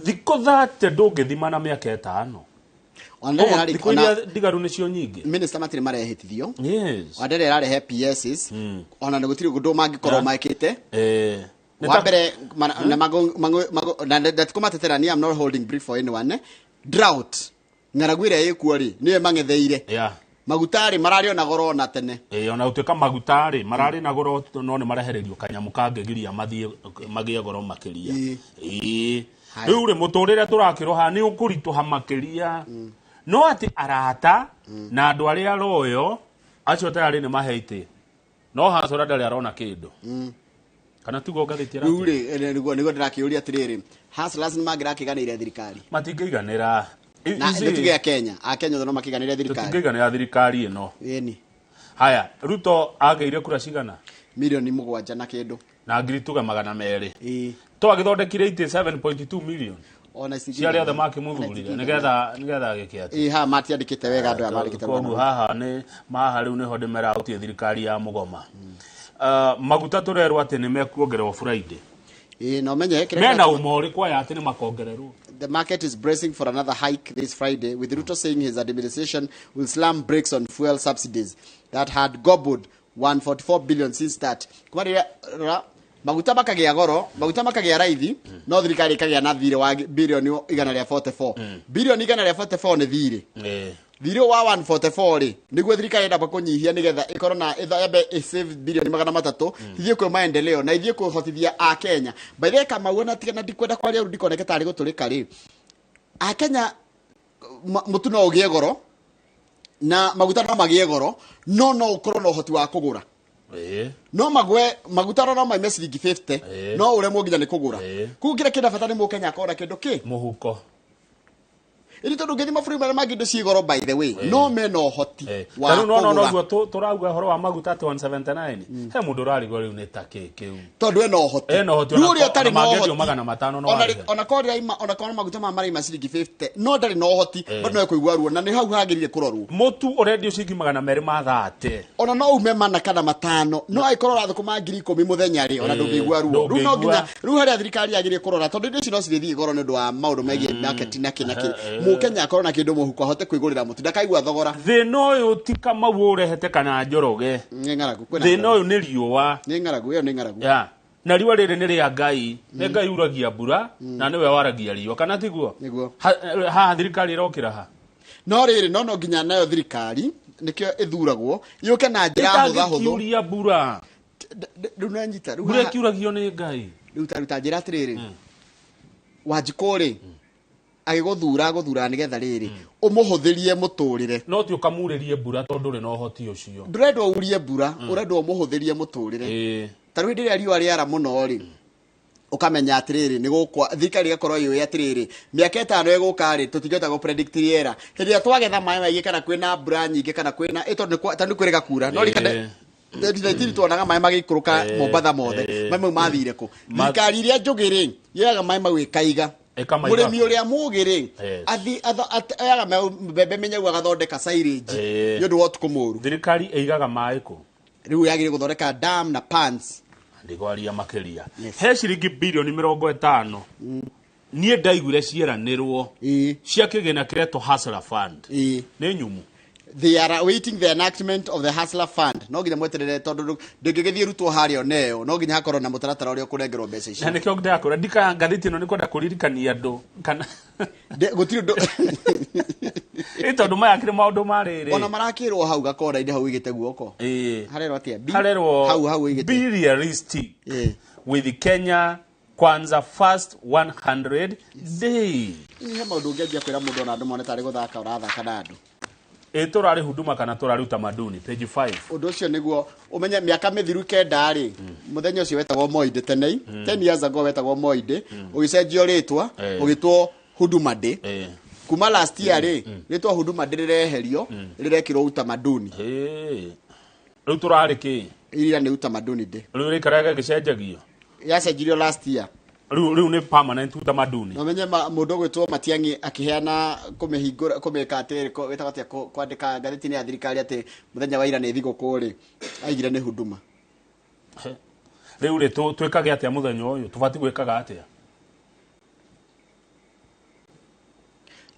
thiko thate ndungithima na miaka 5 ona digaru nicio nyingi minister matire marehitithio yes wadere ararehe PSs ona ngutiri gundu mangikorwo makite wabere na mago na ndatukomatetera ni I'm not holding brief for anyone drought ngaragwire yekuori niwe mangetheire magutari marari ona goro na tene ona utuka magutari marari na goro no ne marehererio kanyamu kangegiria magie goro makiria riu ri muturire turakiroha ni ukurituha makiria no ati arata na andu aria royo acio tayari ni maheite no hacora ndari arona kindu kana tugo gathitira riu ri nigo ndirakiuria atiriri hustlers ni magira kiganire thirikari matingiganira na tuge ya Kenya no makiganire thirikari tukiganira thirikari ino yeni haya Ruto ageire kura cigana milioni 7 na kindu na ngiri tuga 200 to agithondekire 87.2 million ona ciari othe makimuthurire nigetha gikiati ha matiandikite wega andu amarikite koguo haha ni maha riu niho ndimera utie thirikari ya mugoma maguta turerwo ati ni mekuongererwo Friday no menye mena umori kwa ya ati ni makongererwo. The market is bracing for another hike this Friday, with Ruto saying his administration will slam brakes on fuel subsidies that had gobbled 144 billion since start. Kumarira maguta makagia goro, maguta makagia raithi, no thirikari ikagia na thire wa bilioni 144. Bilioni 144 ni thire. Thire wa 144 ri niguo thirikari enda bakunyihia nigetha ikorwo na ebe save bilioni 300 ithie kwa maendeleo na ithie kuhotithia a Kenya. By the way kama wona tigana ndikwenda kwa ria rudi koneke tari guturika ri a Kenya mutu no ugie goro na maguta no magie goro no ukorwo no hoti wa kugura no magwe maguta no maime ciringi 50 no ure mwoginya ni kugura kugira kida bata ni mu Kenya akora kindu ki muhuko iri tondu ngithi maburi mara magindo cigoro by the way no me no hoti wa no turauga horo wa maguta 179 he mundu rarigo riu ni take kiu tondu no hoti ruri atari no hoti magana matano no ona kori ima ona kona maguta ma mari maciringi 50 no ndari no hoti bado no kuigwa ruo na ni hau hagirire kurorwo mutu already ucingi magana meri ma thate ona no ume mana kana matano no aikorora thukuma ngiri 10 muthenya ri ona ndungigwa ruo ru no nginya ru haria thirikari agirire kurora tondu indo ici no cithii goro ni ndu wa maundu megie market na kinaki Kenya akorona kindu muhuko ahote kwigurira mutu ndakaigwa thogora thino uyu tika mau urehete kana njoroge ni ngaragu kwena thino uyu ni riua ni ngaragu iyo ni ngaragu na riua riri ni ria Ngai ni Ngai uragia mbura na niwe waragia riua kana tiguo niguo ha thirikari irokira ha no riri no nginya nayo thirikari nikio ithuragwo yuke na njira huthu kiuria mbura runa nyita mbura kiuragio ni Ngai ruta njira atiriri Wanjikuri agiguthura nigetha riri umuhuthirie muturire no ti ukamuririe mbura tondu ri no hoti ucio ndurendwa urie mbura urendwa umuhuthirie muturire taru ndi riua riara muno ri ukamenya atiriri ni gukwa thikari gakorwo yu atiriri miaka 5 eguka ri tutingeta go predict riera hindi ya twagetha mai maigi kana kwina mbura nyingi kana kwina tandu kwirega kura no rikade nditiri tuonaga mai magikuruka Mombatha mothe mai mau mathire ku thikari iria njugiri yaga mai mau ikaiga murimi uria mugiri ayaga mbembe menyagu agathondeka silage yondu wotu kumuru thirikari eigaga mai ku riu yagire guthondeka dam na pans ndigwaria makiria he ciringi bilioni 50 nie ndaiguire cieranirwo cia kigina kireto Hustler Fund ni nyumu they are awaiting the enactment of the Hustler Fund no nginya mweterere tondu ndingigithie rutwo hario neo no nginya hakorwo na mutaratara uria kurengerwo mbeca icio na nikio ndakora ndika ngathiti no nikwenda kuririkania andu kana gutiri ndo ito nduma yakire maundu mariri ona marakirwo hau gakora inde hau igite guoko harero atia hau igite be realistic with the Kenya Kwanza first 100 days he maundu ngegia kwira mundu ona andu moneta ari guthaka urathaka na andu turari huduma kana turari utamaduni page 5 undu ucio niguo umenye miaka mithiru kenda ri muthenya ucio wetagwo Moide tenei 10 years ago wetagwo Moide ugicenjio ritwa ugitwo Huduma Day kuma last year ri ritwa Huduma Day rireherio rirekirwo utamaduni riu turari ki iria ni utamaduni day riu rikaraga gicenjagio yacenjirio last year riu ni permanent utamaduni no menye mundu gwitwo Matiangi akiheana kumehingura kumeka atiri wetagwo kwandika ngatheti-ini ya thirikari ati muthenya wa ira ni thigũkũ ri aigire ni Huduma riu ri twikage atia muthenya uyu tubati gwikaga atia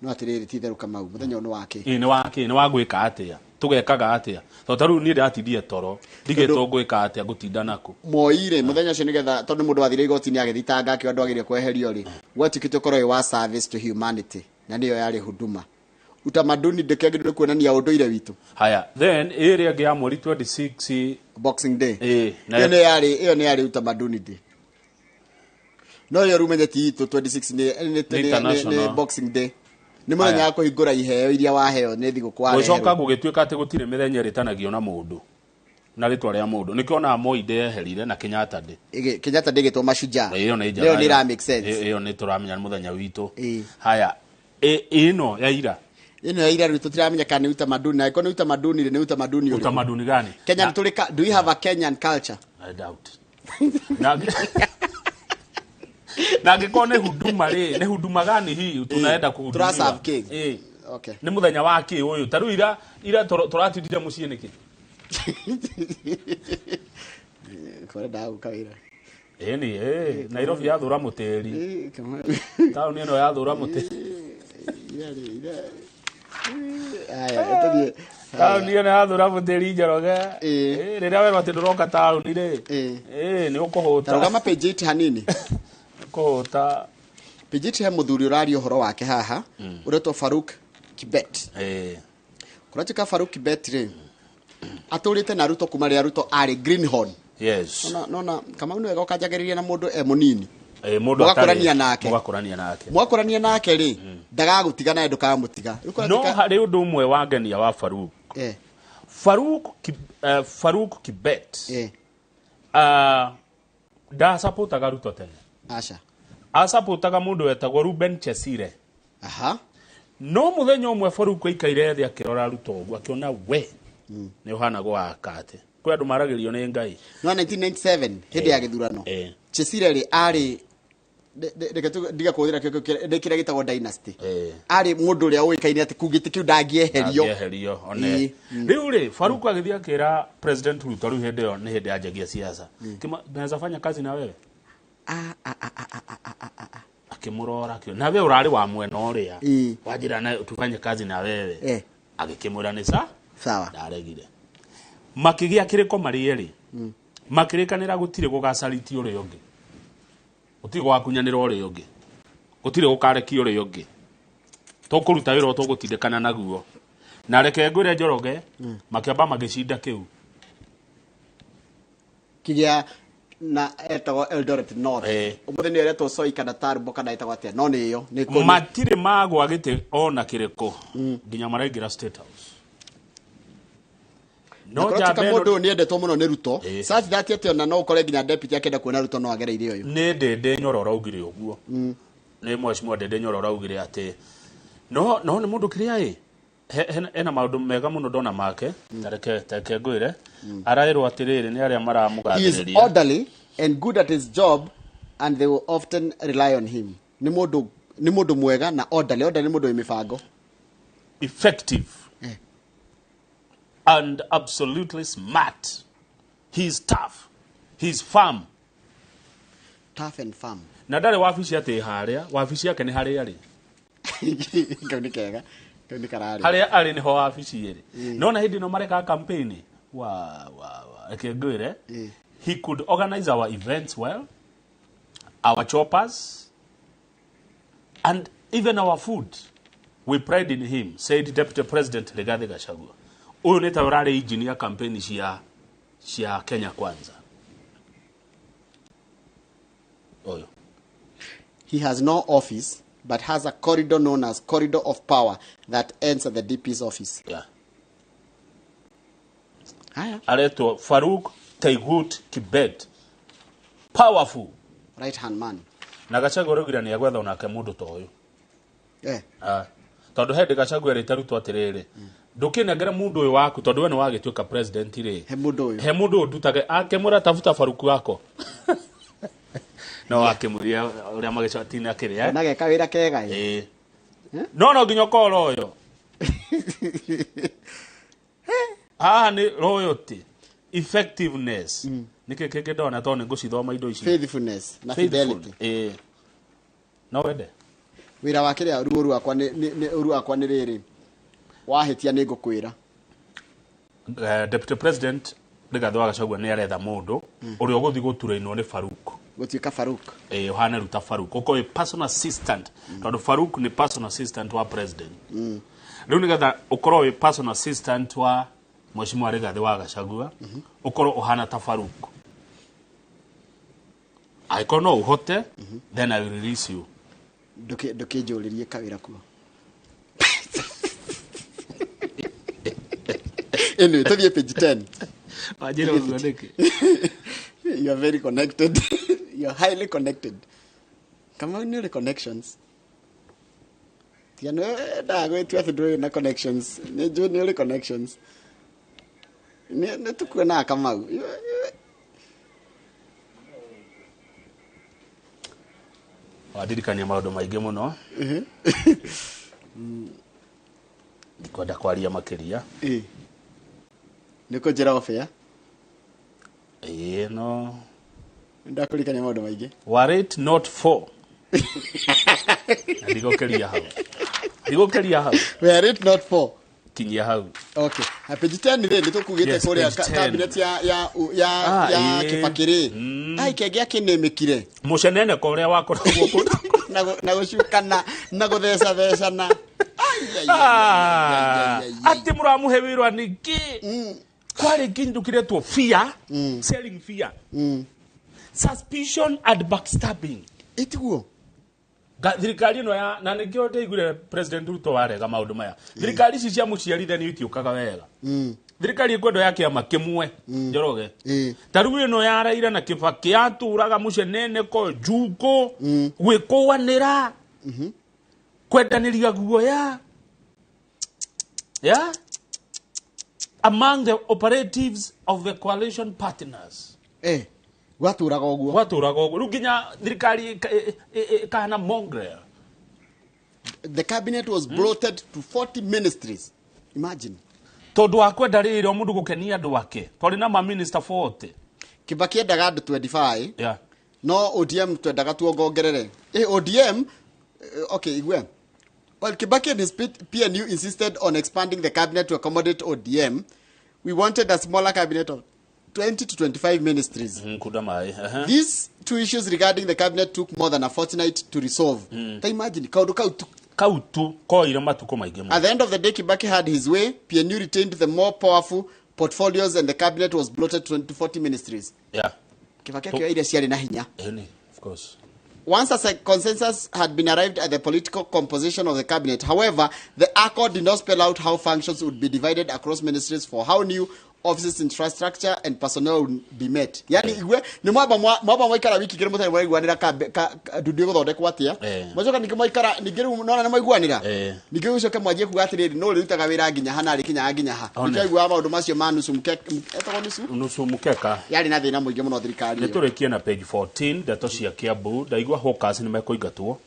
no atiriri ti theruka mau muthenya uyu ni wa gwika atia tugekaga atia to taru ni ndatindie toro ndigetwo gwika atia gutinda nako moire muthenya ucio nigetha tondu mundu athire igoti ni agithitanga ki andu agirie kweherio ri gwatikite korwo wa service to humanity na niyo yari Huduma utamaduni ndekegire kuonania unduire witu haya then area ya mweri 26 Boxing Day iyo ni yari utamaduni day no yo rumenye ti 26 ni Boxing Day ni muthenya wa kuhingura iheo iria waheo ni thigũkũ wa gucoka gugituika ati gutire mithenya ritanagio na mundu na ritwa ria mundu nikiona Moide eherire na Kenyatta Day gitwo Mashujaa iyo ni ra make sense iyo ni turamenya muthenya witu haya ino ya ira ritu tiramenya kana ni utamaduni na iko ni utamaduni gani Kenya tulika do we have a Kenyan culture I doubt na ngikone Huduma ri ni Huduma gani hii tunaenda kuhudumia Trust King okay ni muthenya wa ki uyu taru ira turatindire mucii niki kore da ukawira ni Nairobi ya thura muteri taru ni no ya thura muteri taru ni no ya thura muteri njoroge riria we bati nduroka taru ni ri ni ukuhuta tarugama page 8 hanini kuhuta page 8 he muthuri urari uhoro wake haha uretwo Farouk Kibet kuratika Farouk Kibet ri aturite na Ruto kuma ria Ruto ari Greenhorn yes nona kama uno wega ukajagiriria na mundu munini mundu akorania nake ri ndagagutiga na nduka mutiga no hari undu umwe wangenia wa Farouk Farouk Kibet da supportaga Ruto tene supportaga mundu wetagwo Ruben Chesire no muthenya umwe Farouk ikaire thi akirora Ruto ugu akiona we ni uhana gwa kate kwi andu maragirio ni ngai no 1997 hindi ya githurano Chesire ri ari ndiga kuthira kira gitagwo dynasty ari mundu ria uikaine ati kugiti kiu ndangieherio one riu ri Farouk agithia kira president Ruto riu hindi yo ni hindi ajagia siasa kima naweza fanya kazi na wewe akimurora kio na wewe urari wa mwena uria wajira na tufanye kazi na wewe agikimura ni sawa ndaregire makigia kiriko marieri makirikanira gutire gugacariti uri ungi utire gwakunyanira uri ungi gutire gukareki uri ungi tukuruta wira tugutindikana naguo na reke ngwire Njoroge makiamba magicinda kiu kigia na etagwo Eldoret North umuthi ni eretwo Soi kana Tarbo kana etagwo atia no ni yo ni ko matire magwa gite ona kireko nginya maraingira State House no jabe mundu ni endetwo muno ni Ruto such that ati ona no ukore nginya deputy akenda kuona Ruto no agereire uyu ni Ndende Nyororo ugire uguo ni mweshimwa Ndende Nyororo ugire ati no ni mundu kiria ena maundu mega muno ndona make tareke ngwire arairwo atiriri ni aria maramugathiriria he is orderly and good at his job and they will often rely on him ni mundu mwega na orderly ni mundu wimifango effective and absolutely smart. He's tough. He's firm. Tough and firm. Na ndari wabici ati haria wabici yake ni haria ri kaunikega karari haria ari ni ho wabici iri nona hindi no mareka campaign ekengwire he could organize our events well, our choppers and even our food. We pride in him, said Deputy President Rigathi Gachagua. Uyu ni taurari engineer campaign cia Kenya Kwanza. Oyo. He has no office but has a corridor known as Corridor of Power that ends at the DP's office. Yeah. Haya. Areto Farouk Taigut Kibet. Powerful. Right hand man. Na Gachagua rugira ni agwetha onake mundu to uyu. Tondu hindi Gachagua ri tarutwo atiriri. Ndukinengera mundu uyu waku tondu we ni wagituika president ri. He mundu ndutage akemura tafuta Farouk wako. No akimuria uria magicotina kiria. Na geka wira kega no nginya koro uyo. Ni loyalty, effectiveness. Nike keke ndona to ni ngucithoma indo ici. Faithfulness na fidelity. No wende. Wira wa kiria ruo wakwa ni riri. Wahitia ni ngukwira. Deputy President Rigathi Gachagua ni aretha mundu uri uguthi guturainwo ni Farouk. Gutuika Farouk. Yohana Ruta Farouk. Oko personal assistant. Tondu Farouk ni personal assistant wa president. Riu nigetha ukorwo personal assistant wa Mheshimiwa Rigathi Gachagua ukorwo uhana ta Farouk. I can know uhote then I will release you. Doke jolirie kawira kuo. Anyway, tuthie page 10. Wajira uzoneke. You are very connected. You are highly connected. Kama ni connections. Tiano da go to have do na connections. Ni junior connections. Ni tukue na kama. Wadirikania maundu maingi muno. Ndikwenda kwaria makiria. Niko njira ofea. No. Ndakulikania maundu maingi. Were it not for. Ndigokeria hau. Were it not for. Kinyia hau. Okay. Page 10 then nitukugite kuria cabinet ya Kibakiri. Kenge akinemekire. Mucenene ko uria wakoragwo kuno. Na gucukana na guthecana. Ati muramuhe wirwa niki. Kwari kindu kiretwo fear, selling fear. Suspicion and backstabbing. Itiguo. Thirikari no ya na nikio ndeigure President Ruto warega maundu maya. Thirikari ici cia muciarithania itiukaga wega. Thirikari ikwendo yake ama kimwe Njoroge. Taru ino ya Raila na Kibaki aturaga mucenene ko njuko gwikuanira. Kwendaniria guoya. Yeah? Among the operatives of the coalition partners. Waturaga oguo. Ruginya thirikari kana mongrel. The cabinet was bloated to 40 ministries. Imagine. Tondu akwenda riri mundu gukenia andu ake. Tori na ma minister 40. Kibaki endaga andu 25. Yeah. No ODM twendaga tuongongerere. ODM okay, igwe. Well, Kibaki and his PNU insisted on expanding the cabinet to accommodate ODM. We wanted a smaller cabinet of 20 to 25 ministries. These two issues regarding the cabinet took more than a fortnight to resolve. Imagine, at the end of the day, Kibaki had his way. PNU retained the more powerful portfolios and the cabinet was bloated to 40 ministries. Yeah. Kibaki kio ile ciari na hinya of course. Once a consensus had been arrived at the political composition of the cabinet, however, the accord did not spell out how functions would be divided across ministries for how new offices, infrastructure, and personnel would be met. Yani igwe ni mwaba mwaikara wiki kire mutari mwaigwanira ka dudu guthondekwo atia. Mwacoka ningi mwaikara ningi nona na mwaigwanira. Ningi ucoke mwanjie kuga atiriri no rutaga wira nginya hana ari kinya nginya ha. Nikaigwa maundu macio ma nusu mukeka etagwo nusu mukeka. Yari na thina muingi muno thirikari. Niturikie na page 14 ndeto cia Kiambu ndaigwa hawkers ni mekuingatwo.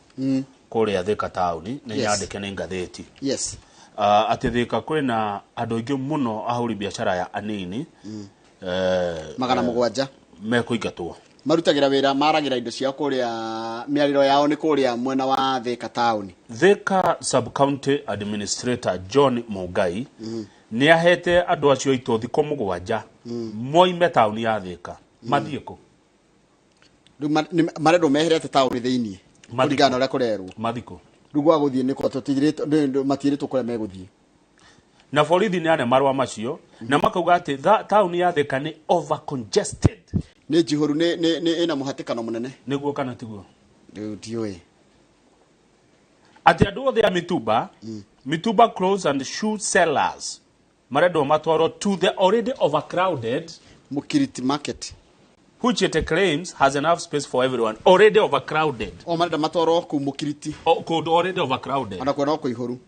Kuria Thika town ni yandike ni ngatheti. Yes. Ati Thika kwina andu aingi muno ahuri biashara ya anini magana mugwanja mekuingatwo marutagira wira maragira indo cia kuria miariro yao ni kuria mwena wa Thika town. Thika sub county administrator John Mugai ni ahete andu acio ito thiko mugwanja moime town ya Thika mathieko marendo meherete town thiini kuringana ria kurerwo mathiko rugwa guthie niko tutigirite matiritwo kure meguthie na borithi ni ane marwa macio na makauga ati town ya Thika ni over congested ni jihuru ni ina muhatikano munene niguo kana tiguo ndiwe ati andu othe a Mituba clothes and shoe sellers marendo matwaro to the already overcrowded Mukiriti market, which it claims has enough space for everyone, already overcrowded. O marenda matwaro ku Mukiriti could already overcrowded ana kwona ko ihuru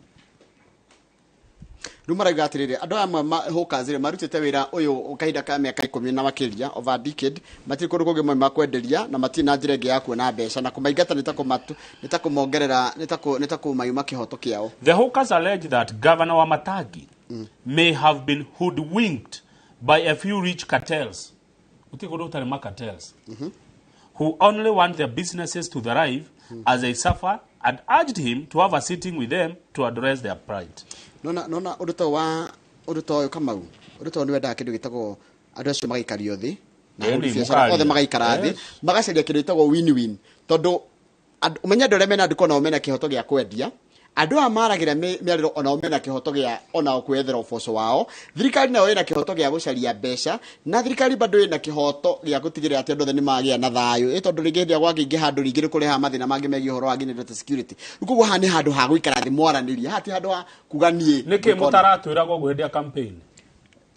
rumaraga atirire andu amwe hokazire marutite wira uyu ukahinda ka miaka 10 na makiria over a decade matiri kundu kugi mwe makwenderia na matiri na njira ngi ya kuona mbeca na kumaingata nitakumongerera nitakumayuma kihoto kiao. The hawkers allege that Governor Wamatagi may have been hoodwinked by a few rich cartels, cartels who only want their businesses to thrive as they suffer, and urged him to have a sitting with them to address their pride. Nona uruto kamau uruto ni wenda kindu gitagwo andu acio magaikario thi na biashara othe magaikara thi magacaria kindu gitagwo win-win tondu umenya ndore mena nduko na umena kihoto gia kwendia andu amaragira miariro ona umena kihoto gia ona kwethera uboco wao thirikari nayo ina kihoto gia gucaria mbeca na thirikari bado ina kihoto gia gutigirira ati andu ni magia na thayo tondu ringi ndia gwaki handu ringi ni kuriha mathina mangi megi horo wa data security ukugo hani handu ha guikara thi mwaraniria hati handu ha kuganie niki mutaratwira go gwendia campaign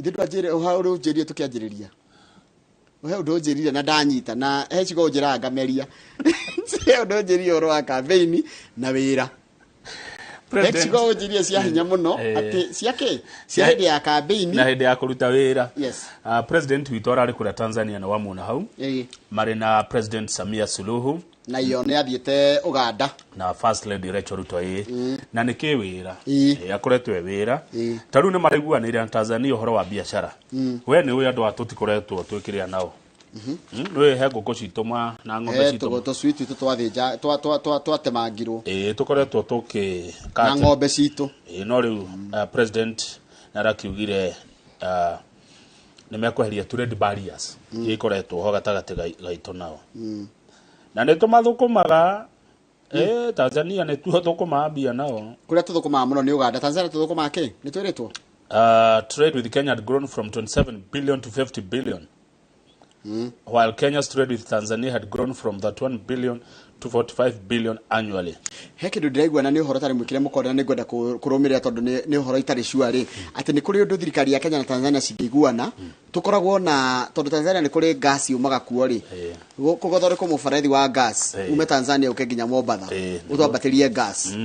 ithu ajire uhuru njirie tukianjiriria undu njirire na ndanyita na hecigo njira ngameria undu njirie horo wa campaign na wira Mexico jiria cia hinya muno ati ciake cia hindi ya campaign na hindi ya kuruta wira. Yes. President witu arari kura Tanzania na wamuna hau mari na President Samia Suluhu na iyo ne athiete Uganda na First Lady Rachel Ruto na niki wira akoretwe wira taru ni mariguanire Tanzania uhoro wa biashara we ni we andu atutikoretwo twikiria nao we hego kucituma na ng'ombe cituma to sweet tu twathinja twatemangirwo tukoretwo tuki na ng'ombe citu no riu president narakiugire ni mekweheria trade barriers ikoretwo ho gatagati gaito nao na ne tumathukumaga Tanzania ne tuthukuma bia nao kuria tuthukuma muno ni Uganda. Tanzania tuthukuma ki ni twiritwo trade with Kenya had grown from 27 billion to 50 billion. While Kenya's trade with Tanzania had grown from that 1 billion to 45 billion annually. Heke ndu ndiraigua na ni uhoro tari mwikire mukorera ni ngwenda kurumirira tondu ni uhoro itari sure ati ni kuri undu thirikari ya Kenya na Tanzania cingiguana tukoragwo na tondu Tanzania ni kuri gas yumaga kuo ri kugothore ku mubarethi wa gas ume Tanzania ukenginya Mombasa utwambatirie gas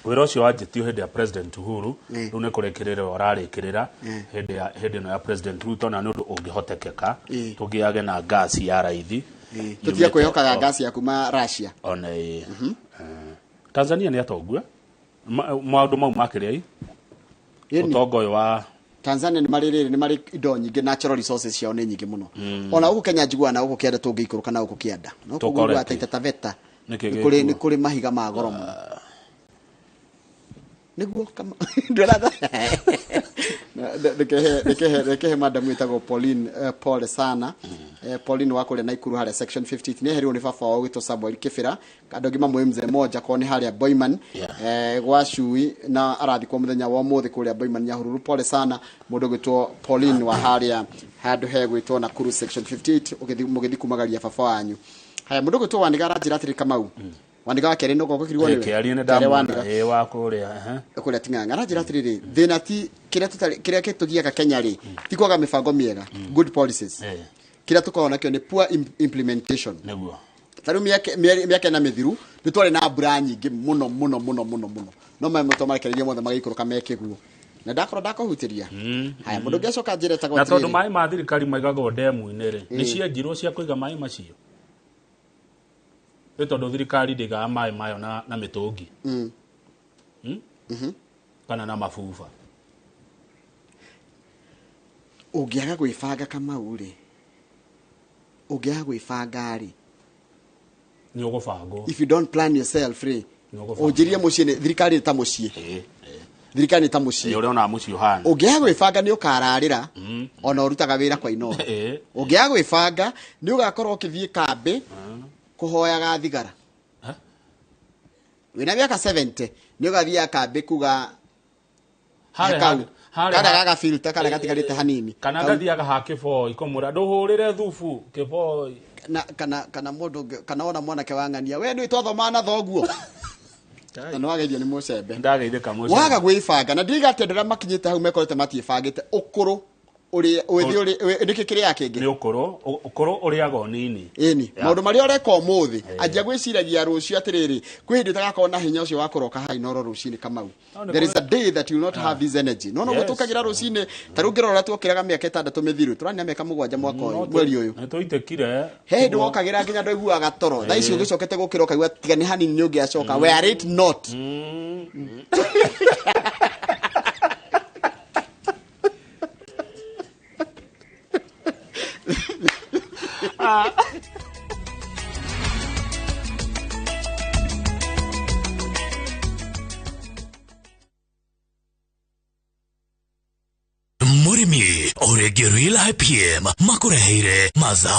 wira ucio wanjitio hindi ya President Uhuru riu ni kurekerera orarikirira hindi no ya President Ruto na ni undu ungihotekeka tugiage na gas ya raithi tutia kwihokaga gas ya kuma Russia ona Tanzania ni atogua maundu mau makiria utongoyo wa Tanzania ni mari indo nyingi natural resources ciao ni nyingi muno ona ugu Kenya njiguana ugu kienda tungikuruka na ugu kienda no kugua Taita Taveta ni kuri mahiga ma goro muno niguo kama ndorada ndekehe madam witagwo Pauline pole sana Pauline wa kule Naikuru haria section 50 ni herio ni baba wao gito Samuel Kibira kandogi mamwe mze moja koni haria Boyman gwa Shui na arathi kwa muthenya wa muthi kuria Boyman Nyahururu pole sana mundu gitwo Pauline wa haria handu hegwitwo Nakuru section 58 mugithi kumagaria baba wanyu haya mundu gitwo Wandiga ranjira atiri Kamau Wandiga wakere no goko kirwo niwe keri ne damu wa kuria kuria Ting'ang'a ranjira atiri thina ti kiria kitugiaga Kenya ri tikwaga mibango miega good policies kila tukaona kio ni poor implementation neguo taru miaka na mithiru nitwari na mbura nyingi muno no mamuto marekereria mothe magikoroka mekiguo na ndako hutiria haya mundu ngecoka njire ta na tondu mai ma thirikari maigago demu-ini ri ni cienjirwo cia kuiga mai macio tondu thirikari ndiga mai mayo na mitungi kana na mafufa ungiaga gwibanga Kamau ri ungiaga gwibanga ri ni ugubango if you don't plan yourself free ujirie mucie ni thirikari ta mucie thirikari ta mucie uri ona mucie hana ungiaga gwibanga ni ukararira ona urutaga wira kwa Inooro ungiaga gwibanga ni ugakorwo ukithie kambi kuhoyaga thigara wina miaka 70 ni ugathia kambi kuga kana gaga filter kana gatigarite hanini kana gathiaga ha kiboi komura nduhurire thubu kiboi kana mundu kana ona mwanake wangania we ndu twathoma na thoguo no ageithio ni mucembe ndageithika mucembe waga gwibanga na ndigatendera makinyite hau mekorete matiebangite ukuru uri ndikikire yake ngi ni ukuru uri agonini ini maundu mari oreka umuthi anjia gwiciragia rucio atiriri kwindi tagakona hinya ucio wa kuroka ha Inooro Rũciinĩ Kamau there is a day that you will not have this energy no gutukagira Rũciinĩ tarungiro ora twokiraga miaka 6 mithiru turania miaka 7 mwaka uyu mweri uyu tuitekire he ndu wokagira nginya ndu iguaga toro tha icio gicokete gukiroka igwa tigani hanini ni ungiacoka where it not Murimi, Oregirila IPM, Makureheire, Mazao.